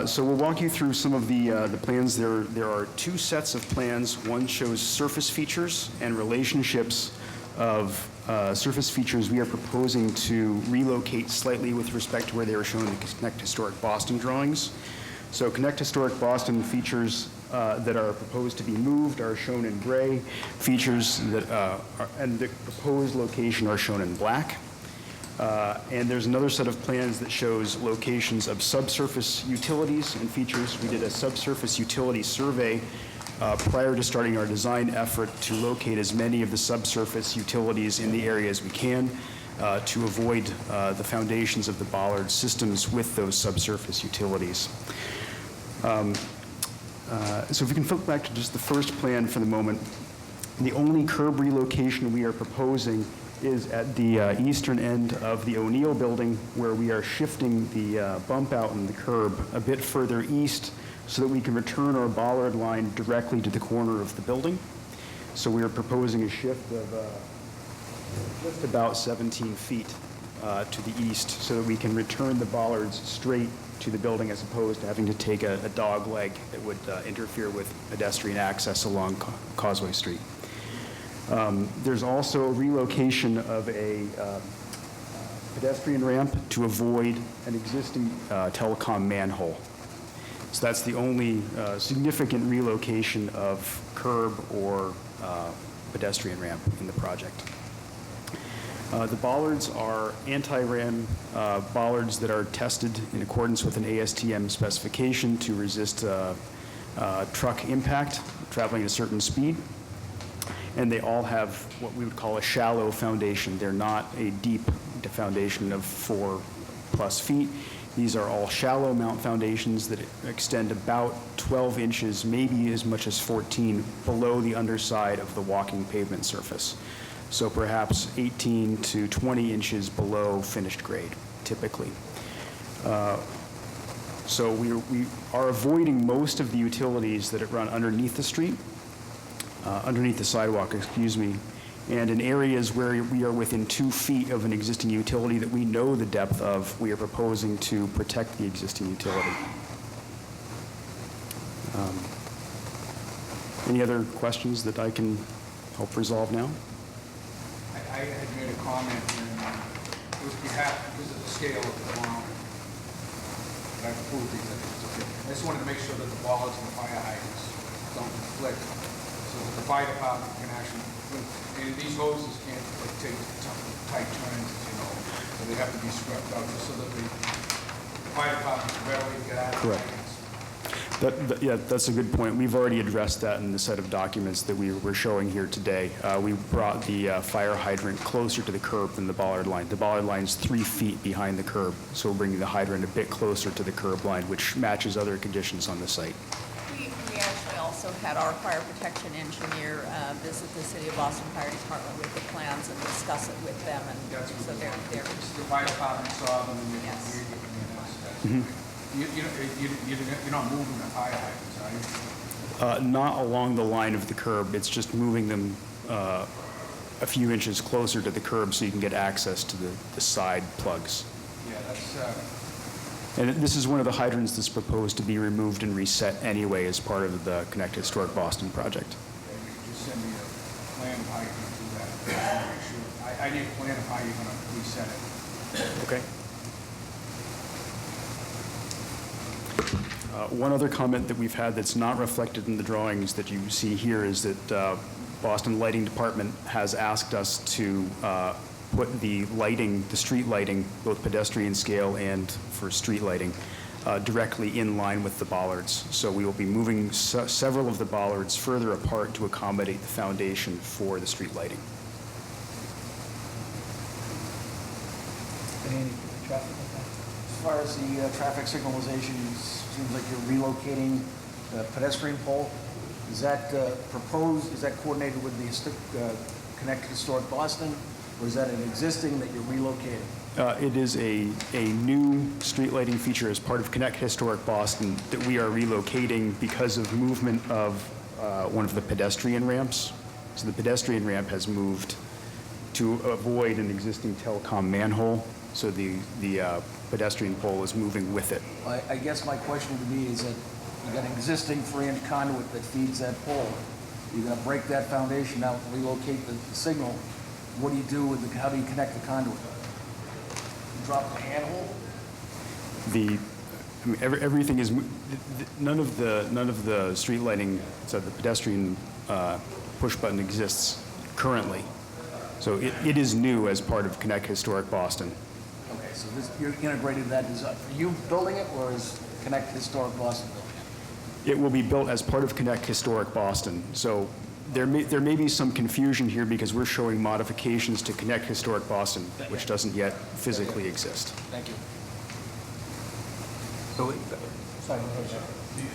So we'll walk you through some of the plans. There are two sets of plans. One shows surface features and relationships of surface features we are proposing to relocate slightly with respect to where they were shown in the Connect Historic Boston drawings. So Connect Historic Boston features that are proposed to be moved are shown in gray. Features that and the proposed location are shown in black. And there's another set of plans that shows locations of subsurface utilities and features. We did a subsurface utility survey prior to starting our design effort to locate as many of the subsurface utilities in the area as we can to avoid the foundations of the bollard systems with those subsurface utilities. So if we can flip back to just the first plan for the moment, the only curb relocation we are proposing is at the eastern end of the O'Neill building, where we are shifting the bump out in the curb a bit further east so that we can return our bollard line directly to the corner of the building. So we are proposing a shift of just about 17 feet to the east so that we can return the bollards straight to the building as opposed to having to take a dog leg that would interfere with pedestrian access along Causeway Street. There's also a relocation of a pedestrian ramp to avoid an existing telecom manhole. So that's the only significant relocation of curb or pedestrian ramp in the project. The bollards are anti-ram bollards that are tested in accordance with an ASTM specification to resist truck impact traveling at a certain speed. And they all have what we would call a shallow foundation. They're not a deep foundation of 4+ feet. These are all shallow mount foundations that extend about 12 inches, maybe as much as 14, below the underside of the walking pavement surface. So perhaps 18 to 20 inches below finished grade, typically. So we are avoiding most of the utilities that run underneath the street, underneath the sidewalk, excuse me, and in areas where we are within 2 feet of an existing utility that we know the depth of, we are proposing to protect the existing utility. Any other questions that I can help resolve now? I had made a comment, and it was because of the scale of the ground. But I approved these, I think it's okay. I just wanted to make sure that the bollards and the fire hydrants don't conflict, so that the fire department can actually, and these hoses can't take tight turns, so they have to be swept out, just so that the fire department can readily get out of the Correct. hydrants. Yeah, that's a good point. We've already addressed that in the set of documents that we're showing here today. We brought the fire hydrant closer to the curb than the bollard line. The bollard line is 3 feet behind the curb, so we're bringing the hydrant a bit closer to the curb line, which matches other conditions on the site. We actually also had our fire protection engineer visit the City of Boston Fire Department with the plans and discuss it with them, and so they're The fire department saw them, and they Yes. agreed with me, and that's Mhm. You're not moving the fire hydrants, are you? Not along the line of the curb, it's just moving them a few inches closer to the curb so you can get access to the side plugs. Yeah, that's, And this is one of the hydrants that's proposed to be removed and reset anyway as part of the Connect Historic Boston project. you could just send me a plan of how you're gonna do that. Make sure- I need a plan of how you're gonna reset it. Okay. One other comment that we've had that's not reflected in the drawings that you see here is that Boston Lighting Department has asked us to put the lighting, the street lighting, both pedestrian scale and for street lighting, directly in line with the bollards. So we will be moving several of the bollards further apart to accommodate the foundation for the street lighting. As far as the traffic signalization, it seems like you're relocating the pedestrian pole. Is that proposed, is that coordinated with the Connect Historic Boston, or is that an existing that you're relocating? It is a new street lighting feature as part of Connect Historic Boston that we are relocating because of movement of one of the pedestrian ramps. So the pedestrian ramp has moved to avoid an existing telecom manhole, so the pedestrian pole is moving with it. I guess my question would be is that you got an existing 3-inch conduit that feeds that pole. You're going to break that foundation out, relocate the signal. What do you do with how do you connect the conduit? You drop the handhole? Everything is, none of the street lighting, so the pedestrian push button exists currently. So it is new as part of Connect Historic Boston. Okay, so you're integrated that design. Are you building it, or is Connect Historic Boston building it? It will be built as part of Connect Historic Boston. So there may be some confusion here because we're showing modifications to Connect Historic Boston, which doesn't yet physically exist. Thank you.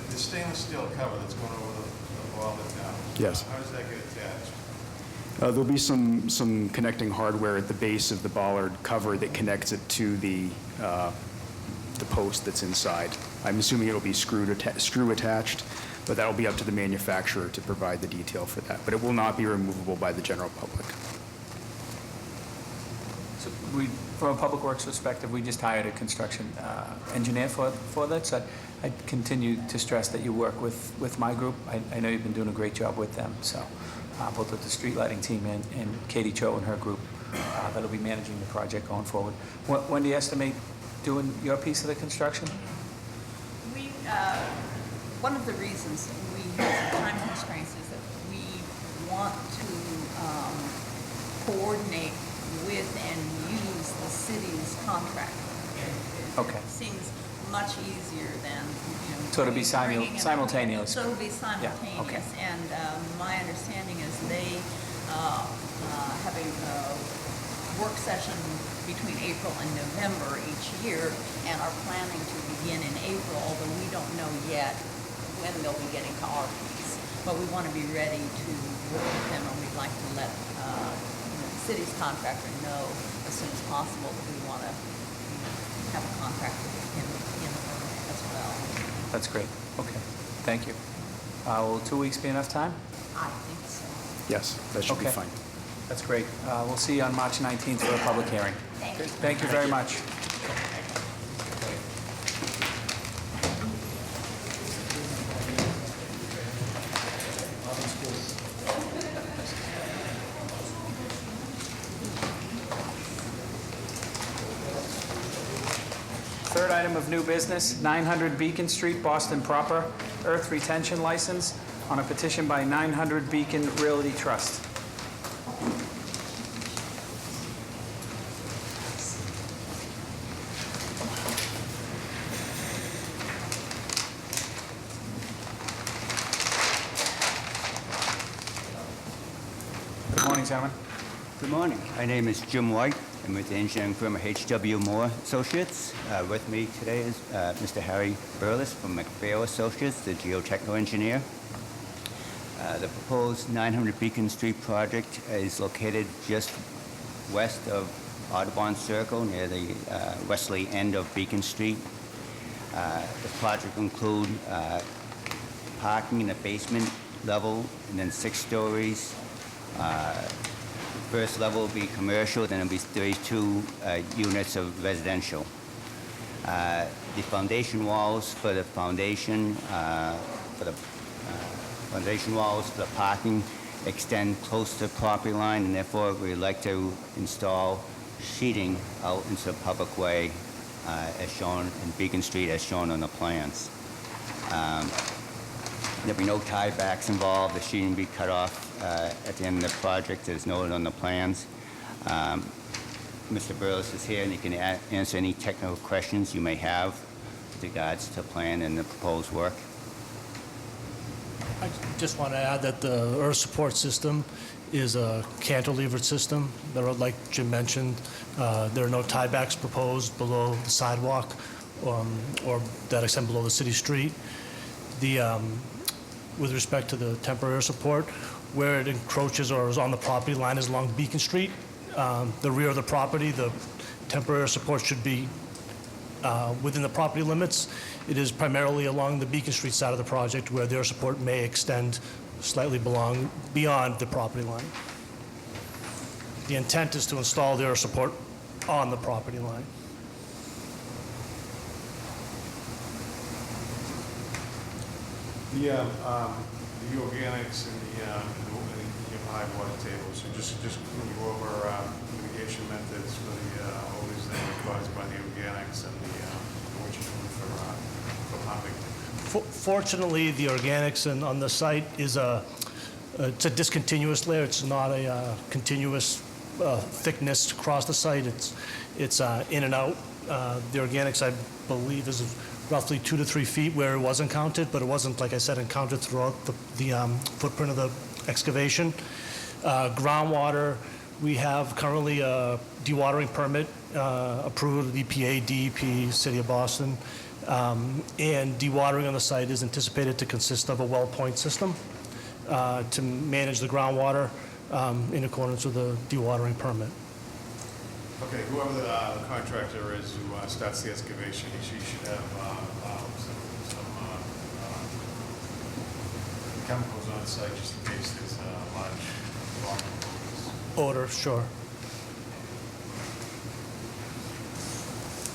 The stainless steel cover that's going over the wall now. Yes. How does that get attached? There'll be some connecting hardware at the base of the bollard cover that connects it to the post that's inside. I'm assuming it'll be screw attached, but that'll be up to the manufacturer to provide the detail for that. But it will not be removable by the general public. So from a Public Works perspective, we just hired a construction engineer for that. So I continue to stress that you work with my group. I know you've been doing a great job with them. So both with the street lighting team and Katie Cho and her group that'll be managing the project going forward. When do you estimate doing your piece of the construction? One of the reasons we have some time constraints is that we want to coordinate with and use the city's contract. Okay. It seems much easier than, So it'll be bringing in- simultaneous? So it'll be simultaneous. okay. And my understanding is they have a work session between April and November each year and are planning to begin in April, although we don't know yet when they'll be getting to our piece. But we want to be ready to work with them, and we'd like to let the city's contractor know as soon as possible that we want to have a contractor in as well. That's great. Okay. Thank you. Will 2 weeks be enough time? I think so. Yes, that should be Okay. fine. That's great. We'll see you on March 19th for a public hearing. Thank you. Thank you very much. Third item of new business, 900 Beacon Street, Boston proper, earth retention license on a petition by 900 Beacon Realty Trust. Good morning, gentlemen. Good morning. My name is Jim White. I'm with the engineering firm H.W. Moore Associates. With me today is Mr. Harry Burles from McPhail Associates, the geotechnical engineer. The proposed 900 Beacon Street project is located just west of Audubon Circle near the westerly end of Beacon Street. The project will include parking in the basement level, and then 6 stories. First level will be commercial, then it'll be 32 units of residential. The foundation walls for the foundation, foundation walls for the parking extend close to the property line, and therefore we'd like to install sheeting out into the public way as shown in Beacon Street, as shown on the plans. There'll be no tiebacks involved. The sheeting will be cut off at the end of the project, as noted on the plans. Mr. Burles is here, and he can answer any technical questions you may have with regards to the plan and the proposed work. I just want to add that the earth support system is a cantilevered system. There are, like Jim mentioned, there are no tiebacks proposed below the sidewalk or that extend below the city street. With respect to the temporary earth support, where it encroaches or is on the property line is along Beacon Street. The rear of the property, the temporary earth support should be within the property limits. It is primarily along the Beacon Street side of the project where their support may extend slightly beyond the property line. The intent is to install their support on the property line. The organics and the high water tables, so just can you go over mitigation methods for the odors that are caused by the organics and what you're doing for pumping? Fortunately, the organics on the site is it's a discontinuous layer. It's not a continuous thickness across the site. It's in and out. The organics, I believe, is roughly 2 to 3 feet where it wasn't counted, but it wasn't, like I said, encountered throughout the footprint of the excavation. Groundwater, we have currently a dewatering permit approved with EPA, DEP, City of Boston, and dewatering on the site is anticipated to consist of a well point system to manage the groundwater in accordance with the dewatering permit. Okay, whoever the contractor is who starts the excavation, he should have some chemicals on site just in case there's a large volume of Odor, sure.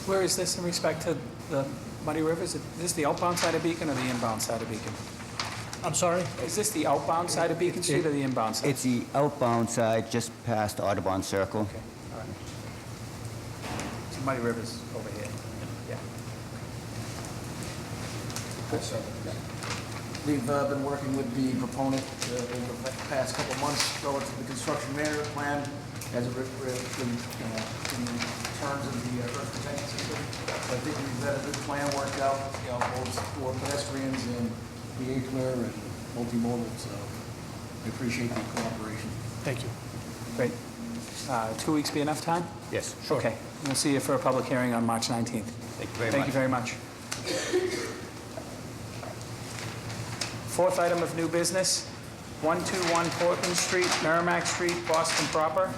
Where is this in respect to the Muddy River? Is this the outbound side of Beacon or the inbound side of Beacon? I'm sorry? Is this the outbound side of Beacon Street or the inbound side? It's the outbound side, just past Audubon Circle. Okay, all right. So Muddy River's over here. Yeah. We've been working with the proponent over the past couple of months relative to the construction management plan as it in terms of the earth protection system. So I think we've got a good plan worked out, both for pedestrians and vehicular and multimodal. So we appreciate the cooperation. Thank you. Great. 2 weeks be enough time? Yes. Sure. Okay. We'll see you for a public hearing on March 19th. Thank you very much. Thank you very much. Fourth item of new business, 121 Portland Street, Merrimack Street, Boston proper.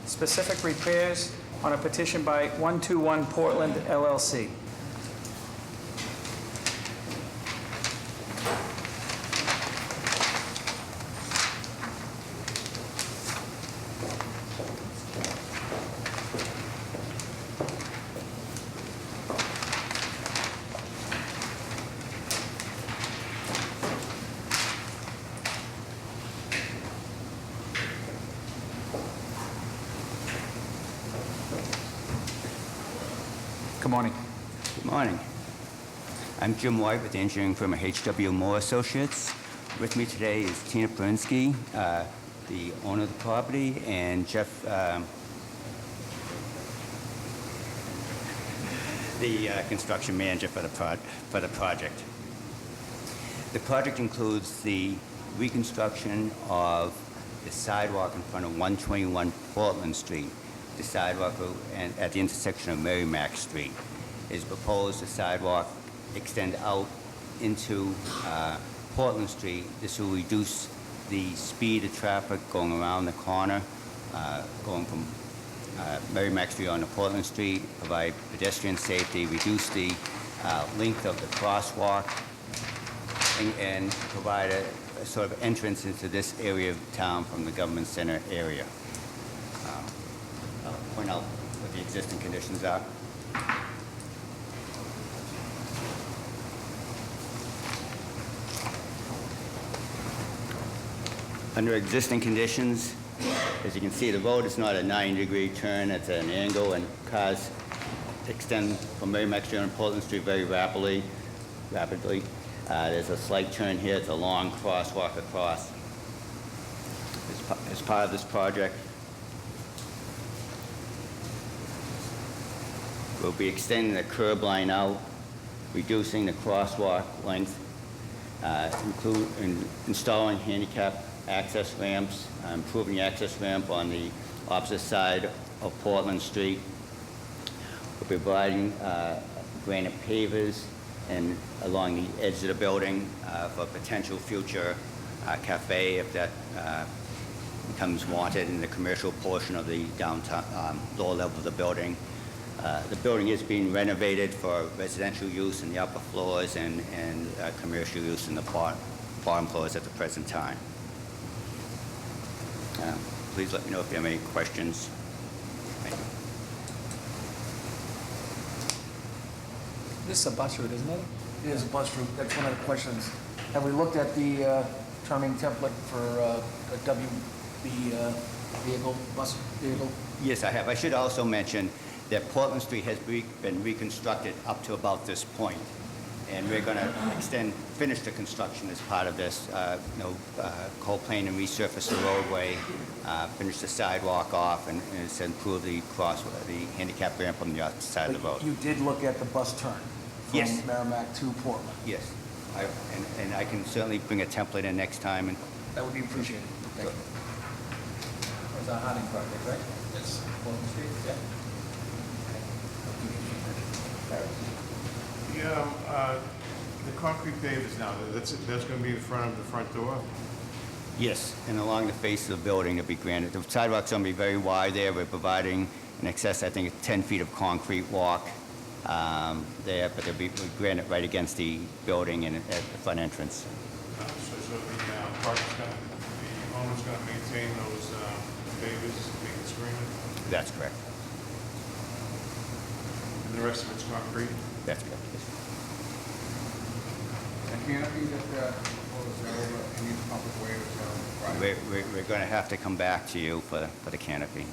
Specific repairs on a petition by 121 Portland LLC. Good morning. Good morning. I'm Jim White with the engineering firm of H.W. Moore Associates. With me today is Tina Polinsky, the owner of the property, and Jeff, the construction manager for the project. The project includes the reconstruction of the sidewalk in front of 121 Portland Street. The sidewalk at the intersection of Merrimack Street. It is proposed the sidewalk extend out into Portland Street. This will reduce the speed of traffic going around the corner, going from Merrimack Street onto Portland Street, provide pedestrian safety, reduce the length of the crosswalk, and provide a sort of entrance into this area of town from the government center area. I'll point out what the existing conditions are. Under existing conditions, as you can see, the road is not a 90-degree turn, it's an angle, and cars extend from Merrimack Street and Portland Street very rapidly. There's a slight turn here, it's a long crosswalk across. As part of this project, we'll be extending the curb line out, reducing the crosswalk length, installing handicap access ramps, improving the access ramp on the opposite side of Portland Street. We'll be providing granite pavers and along the edge of the building for potential future cafe if that becomes wanted in the commercial portion of the downtown lower level of the building. The building is being renovated for residential use in the upper floors and commercial use in the bottom floors at the present time. Please let me know if you have any questions. Thank you. This is a bus route, isn't it? It is a bus route. That's one of the questions. Have we looked at the turning template for a WB vehicle, bus vehicle? Yes, I have. I should also mention that Portland Street has been reconstructed up to about this point, and we're going to finish the construction as part of this. Cold plane and resurface the roadway, finish the sidewalk off, and improve the handicap ramp on the other side of the road. You did look at the bus turn Yes. from Merrimack to Portland? Yes, and I can certainly bring a template in next time. And That would be appreciated. Thank you. It's a Harding project, right? Yes. Portland Street, yeah. Yeah, the concrete pavers now, that's going to be in front of the front door? yes, and along the face of the building to be granted. The sidewalk's going to be very wide there. We're providing in excess, I think, 10 feet of concrete walk there, but they'll be granted right against the building and at the front entrance. So the owner's going to maintain those pavers, make it screened? That's correct. And the rest of it's concrete? That's correct. Yes. And canopy that was over any public way or We're going to have to come back to you for the canopy.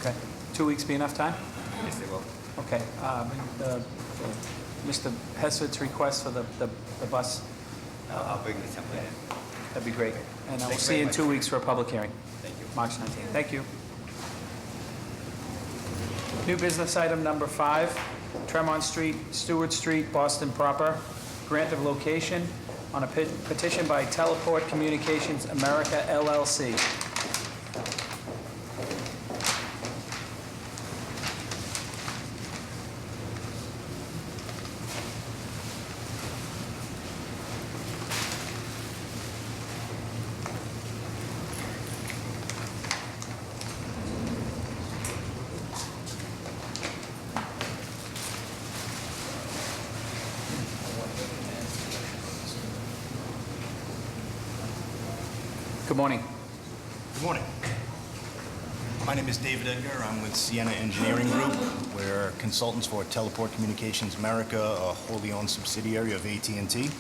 Okay. 2 weeks be enough time? Yes, they will. Okay. Mr. Hessett's request for the bus, I'll bring the template in. that'd be great. And I will Thank you see very you in much. 2 weeks for a public hearing. Thank you. March 19th. Thank you. New business item number 5, Tremont Street, Stewart Street, Boston proper. Grant of location on a petition by Teleport Communications America LLC. Good morning. Good morning. My name is David Edgar. I'm with Sienna Engineering Group. We're consultants for Teleport Communications America, a wholly owned subsidiary of AT&T.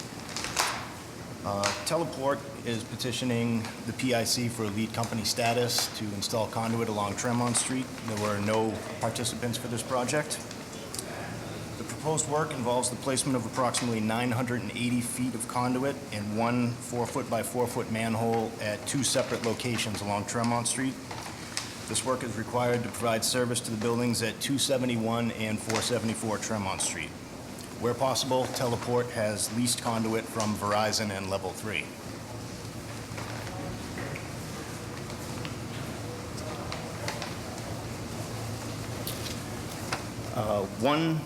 Teleport is petitioning the PIC for lead company status to install conduit along Tremont Street. There were no participants for this project. The proposed work involves the placement of approximately 980 feet of conduit in one 4-foot by 4-foot manhole at 2 separate locations along Tremont Street. This work is required to provide service to the buildings at 271 and 474 Tremont Street. Where possible, Teleport has leased conduit from Verizon and Level 3. One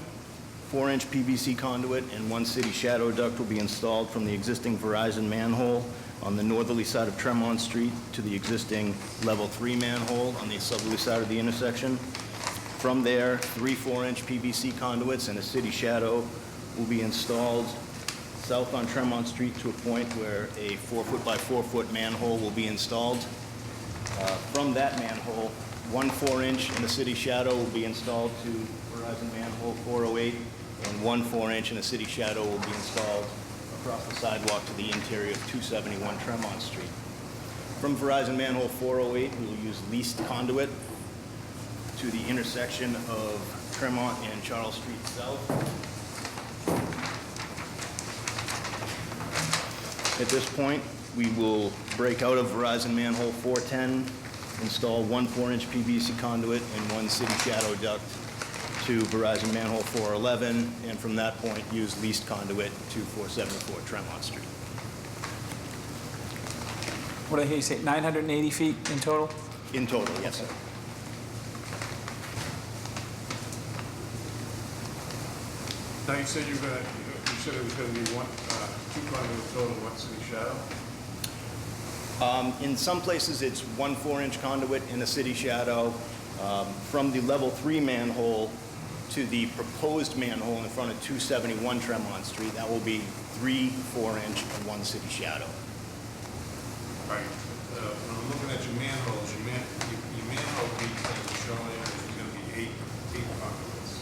4-inch PVC conduit and one city shadow duct will be installed from the existing Verizon manhole on the northerly side of Tremont Street to the existing Level 3 manhole on the southerly side of the intersection. From there, 3 4-inch PVC conduits and a city shadow will be installed south on Tremont Street to a point where a 4-foot by 4-foot manhole will be installed. From that manhole, 1 4-inch and a city shadow will be installed to Verizon manhole 408, and 1 4-inch and a city shadow will be installed across the sidewalk to the interior of 271 Tremont Street. From Verizon manhole 408, we will use leased conduit to the intersection of Tremont and Charles Street South. At this point, we will break out of Verizon manhole 410, install 1 4-inch PVC conduit and 1 city shadow duct to Verizon manhole 411, and from that point, use leased conduit to 474 Tremont Street. What did I hear you say, 980 feet in total? In total, yes, sir. Now, you said you said it was gonna be 2 conduits total, 1 city shadow? In some places, it's 1 4-inch conduit and a city shadow. From the level 3 manhole to the proposed manhole in front of 271 Tremont Street, that will be 3 4-inch and 1 city shadow. Right. When I'm looking at your manholes, your manhole detail is showing there's gonna be 8 conduits.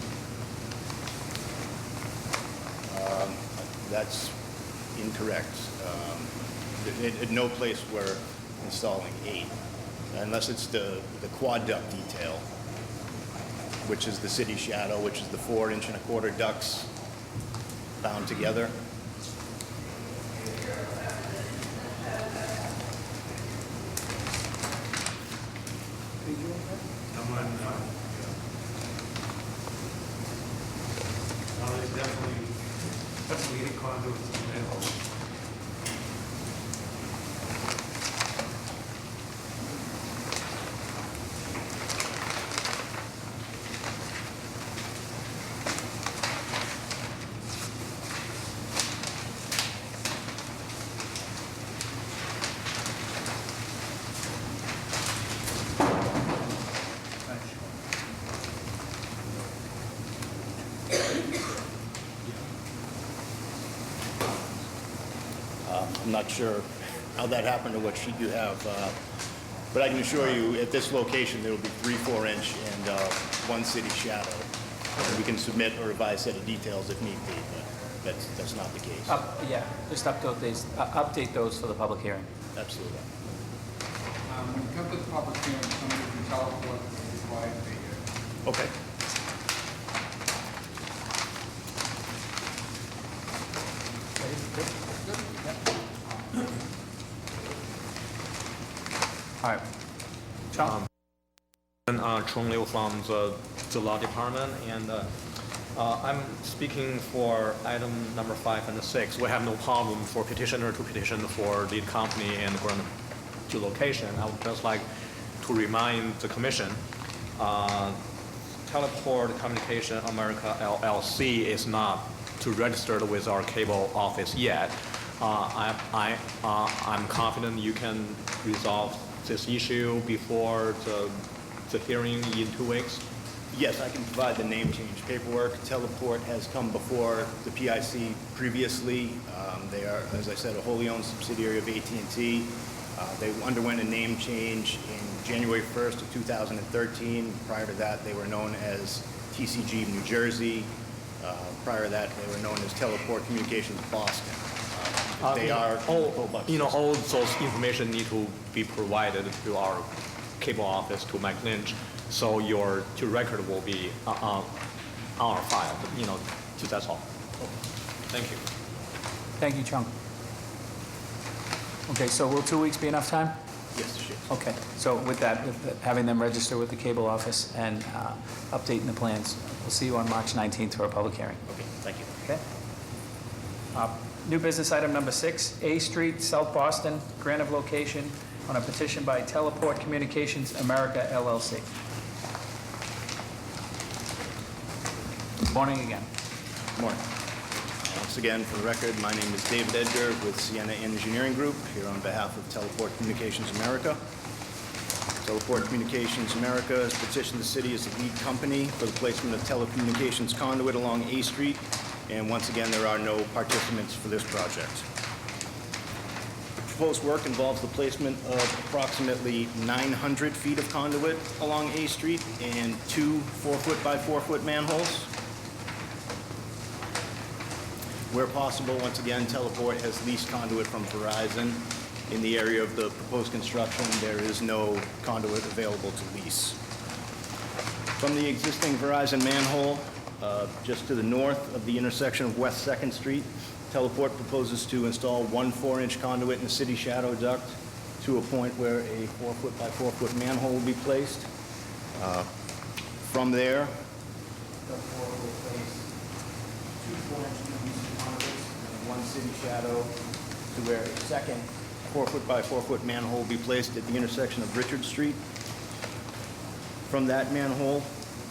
That's incorrect. At no place we're installing 8, unless it's the quad duct detail, which is the city shadow, which is the 4-inch and a quarter ducts bound together. There's definitely 8 conduits in the manhole. I'm not sure how that happened or what sheet you have, but I can assure you, at this location, there will be 3 4-inch and 1 city shadow. And we can submit a revised set of details if need be, but that's not the case. Yeah, just update those for the public hearing. Absolutely. When you come to the public hearing, somebody can tell us what is required to be here. Okay. All right. John? Chung Liu from the law department, and I'm speaking for item number 5 and 6. We have no problem for petitioner to petition for lead company and grant to location. I would just like to remind the commission, Teleport Communication America LLC is not to register with our cable office yet. I'm confident you can resolve this issue before the hearing in 2 weeks? Yes, I can provide the name change paperwork. Teleport has come before the PIC previously. They are, as I said, a wholly owned subsidiary of AT&T. They underwent a name change in January 1st of 2013. Prior to that, they were known as TCG New Jersey. Prior to that, they were known as Teleport Communications Boston. They are all those information need to be provided to our cable office to Mike Lynch, so your record will be on our file. That's all. Thank you. Thank you, Chung. Okay, so will 2 weeks be enough time? Yes, sure. Okay, so with that, having them register with the cable office and updating the plans, we'll see you on March 19th for a public hearing. Okay, thank you. Okay. New business item number 6, A Street, South Boston, grant of location on a petition by Teleport Communications America LLC. Morning again. Morning. Once again, for the record, my name is David Edgar with Sienna Engineering Group, here on behalf of Teleport Communications America. Teleport Communications America has petitioned the city as the lead company for the placement of telecommunications conduit along A Street, and once again, there are no participants for this project. The proposed work involves the placement of approximately 900 feet of conduit along A Street and 2 4-foot by 4-foot manholes. Where possible, once again, Teleport has leased conduit from Verizon. In the area of the proposed construction, there is no conduit available to lease. From the existing Verizon manhole, just to the north of the intersection of West 2nd Street, Teleport proposes to install 1 4-inch conduit in the city shadow duct to a point where a 4-foot by 4-foot manhole will be placed. From there, Teleport will place 2 4-inch PVC conduits and 1 city shadow to where a second 4-foot by 4-foot manhole will be placed at the intersection of Richard Street. From that manhole,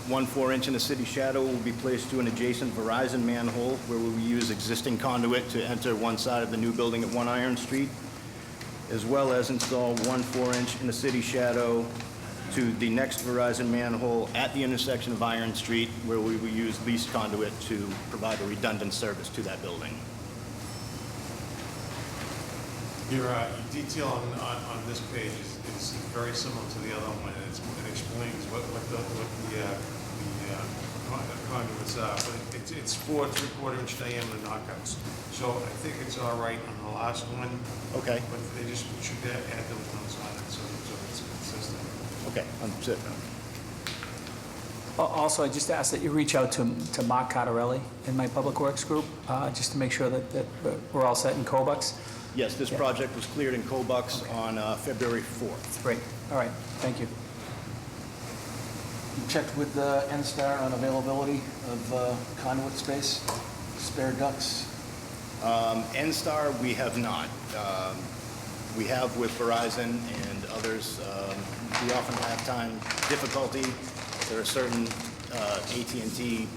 1 4-inch in the city shadow will be placed to an adjacent Verizon manhole where we will use existing conduit to enter one side of the new building at 1 Iron Street, as well as install 1 4-inch in the city shadow to the next Verizon manhole at the intersection of Iron Street where we will use leased conduit to provide a redundant service to that building. Your detail on this page is very similar to the other one, and it explains what the conduits are, but it's 4 3/4-inch diameter knockouts. So I think it's all right on the last one. Okay. But they just should add those notes on it so it's consistent. Okay, understood. Also, I just ask that you reach out to Mark Cottarelli in my Public Works group, just to make sure that we're all set in Cobucks. Yes, this project was cleared in Cobucks on February 4th. Great, all right, thank you. You checked with NSTAR on availability of conduit space, spare ducts? NSTAR, we have not. We have with Verizon and others. We often have time difficulty. There are certain AT&T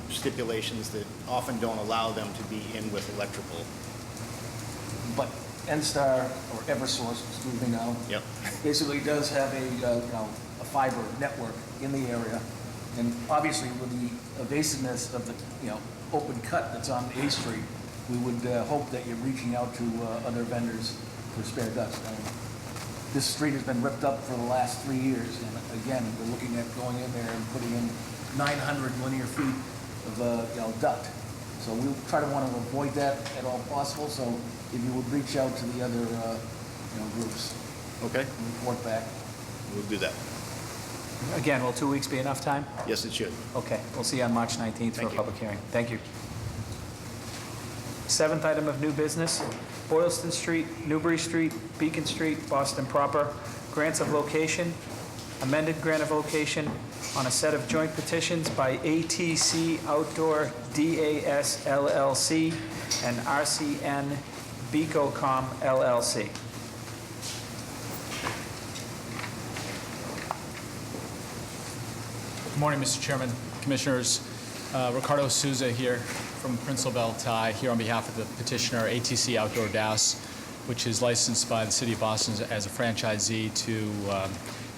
stipulations that often don't allow them to be in with electrical. But NSTAR, or Eversource, excuse me now, Yep. basically does have a fiber network in the area. And obviously with the evasiveness of the, open cut that's on A Street, we would hope that you're reaching out to other vendors for spare ducts. This street has been ripped up for the last 3 years, and again, we're looking at going in there and putting in 900 linear feet of duct. So we try to want to avoid that at all possible, so if you would reach out to the other, groups. Okay. And report back. We'll do that. Again, will 2 weeks be enough time? Yes, it should. Okay, we'll see you on March 19th for a public hearing. Thank you. 7th item of new business, Boylston Street, Newbury Street, Beacon Street, Boston proper, grants of location, amended grant of location on a set of joint petitions by ATC Outdoor DAS LLC and RCN Becocom LLC. Good morning, Mr. Chairman, Commissioners. Ricardo Souza here from Prince Bell Thai, here on behalf of the petitioner ATC Outdoor DAS, which is licensed by the City of Boston as a franchisee to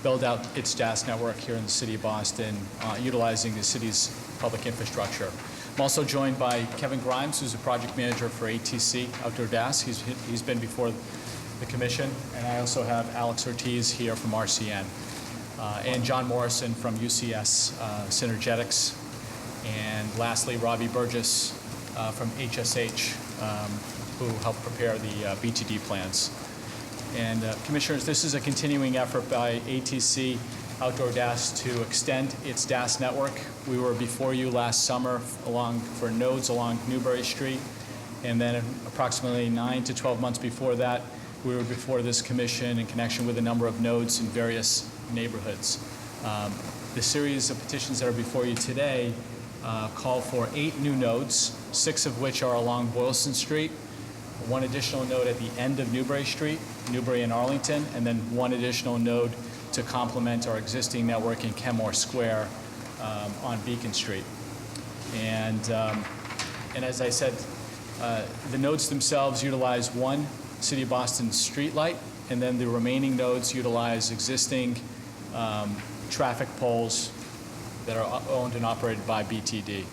build out its DAS network here in the City of Boston, utilizing the city's public infrastructure. I'm also joined by Kevin Grimes, who's a project manager for ATC Outdoor DAS. He's been before the commission, and I also have Alex Ortiz here from RCN. And John Morrison from UCS Synergetics, and lastly, Robbie Burgess from HSH, who helped prepare the BTD plans. And Commissioners, this is a continuing effort by ATC Outdoor DAS to extend its DAS network. We were before you last summer for nodes along Newbury Street, and then approximately 9 to 12 months before that, we were before this commission in connection with a number of nodes in various neighborhoods. The series of petitions that are before you today call for 8 new nodes, 6 of which are along Boylston Street, 1 additional node at the end of Newbury Street, Newbury and Arlington, and then 1 additional node to complement our existing network in Kenmore Square on Beacon Street. And as I said, the nodes themselves utilize 1 City of Boston street light and then the remaining nodes utilize existing traffic poles that are owned and operated by BTD.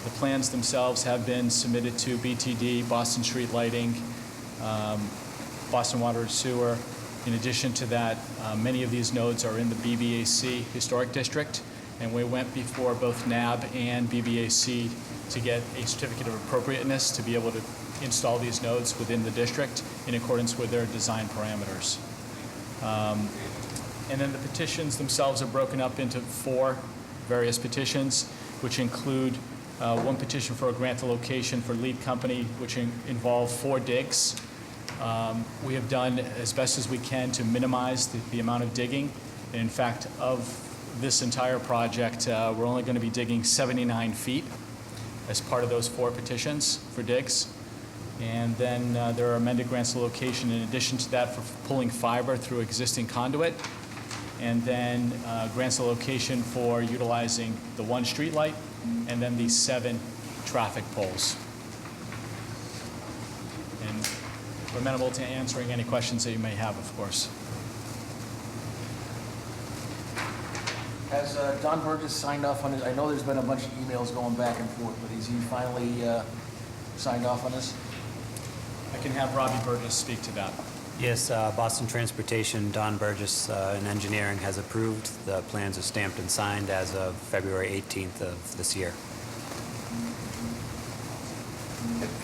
The plans themselves have been submitted to BTD, Boston Street Lighting, Boston Water and Sewer. In addition to that, many of these nodes are in the BBAC Historic District, and we went before both NAB and BBAC to get a certificate of appropriateness to be able to install these nodes within the district in accordance with their design parameters. And then the petitions themselves are broken up into 4 various petitions, which include one petition for a grant of location for lead company, which involve 4 digs. We have done as best as we can to minimize the amount of digging. And in fact, of this entire project, we're only going to be digging 79 feet as part of those 4 petitions for digs. And then there are amended grants of location in addition to that for pulling fiber through existing conduit. And then grants of location for utilizing the 1 street light and then the 7 traffic poles. And we're amenable to answering any questions that you may have, of course. Has Don Burgess signed off on it? I know there's been a bunch of emails going back and forth, but has he finally signed off on this? I can have Robbie Burgess speak to that. Yes, Boston Transportation, Don Burgess in engineering has approved. The plans are stamped and signed as of February 18th of this year.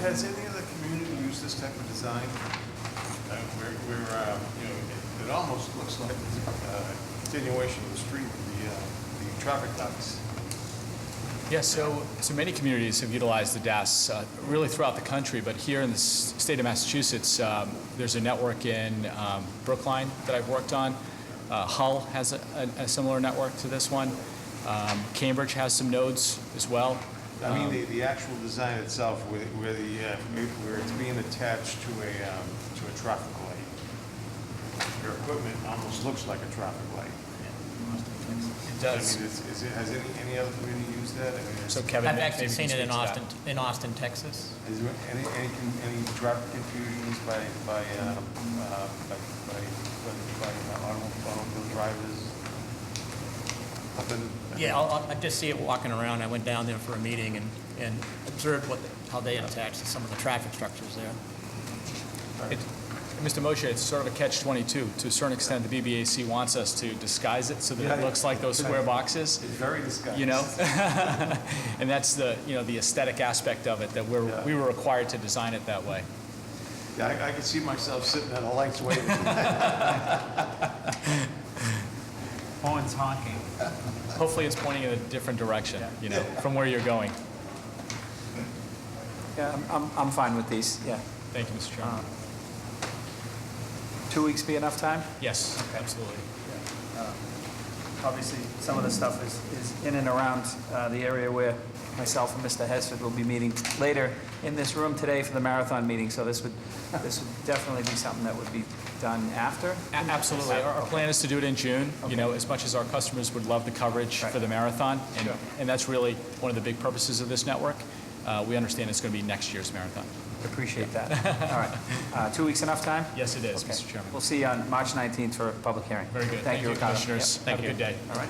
Has any other community used this type of design? It almost looks like a continuation of the street, the traffic lights. Yes, so many communities have utilized the DAS really throughout the country, but here in the state of Massachusetts, there's a network in Brookline that I've worked on. Hull has a similar network to this one. Cambridge has some nodes as well. I mean, the actual design itself, where it's being attached to a traffic light. Your equipment almost looks like a traffic light. It does. I mean, has any other community used that? I mean, So Kevin, I've actually maybe seen you it can speak to that. in Austin, Texas. Is there any traffic confusions by automobile drivers? Nothing? Yeah, I just see it walking around. I went down there for a meeting and observed how they attach to some of the traffic structures there. Mr. Moshe, it's sort of a catch-22. To a certain extent, the BBAC wants us to disguise it so that it looks like those square boxes. It's very disguised. You know? And that's the aesthetic aspect of it, that we were required to design it that way. Yeah, I could see myself sitting at the lights waiting. Horns honking. Hopefully it's pointing in a different direction, from where you're going. Yeah, I'm fine with these, yeah. Thank you, Mr. Chairman. 2 weeks be enough time? Yes, absolutely. Obviously, some of the stuff is in and around the area where myself and Mr. Hesford will be meeting later in this room today for the marathon meeting, so this would definitely be something that would be done after? Absolutely. Our plan is to do it in June, as much as our customers would love the coverage for the marathon, and that's really one of the big purposes of this network. We understand it's going to be next year's marathon. Appreciate that. All right. 2 weeks enough time? Yes, it is, Mr. Chairman. We'll see you on March 19th for a public hearing. Very good. Thank you, Ricardo. Commissioners. Yep. Have a good day. All right.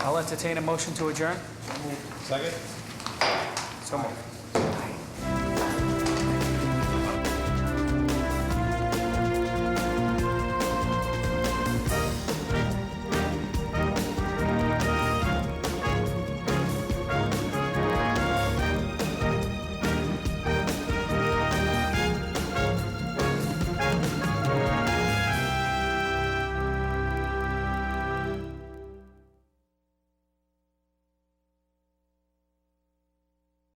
I'll entertain a motion to adjourn. Second? So moved.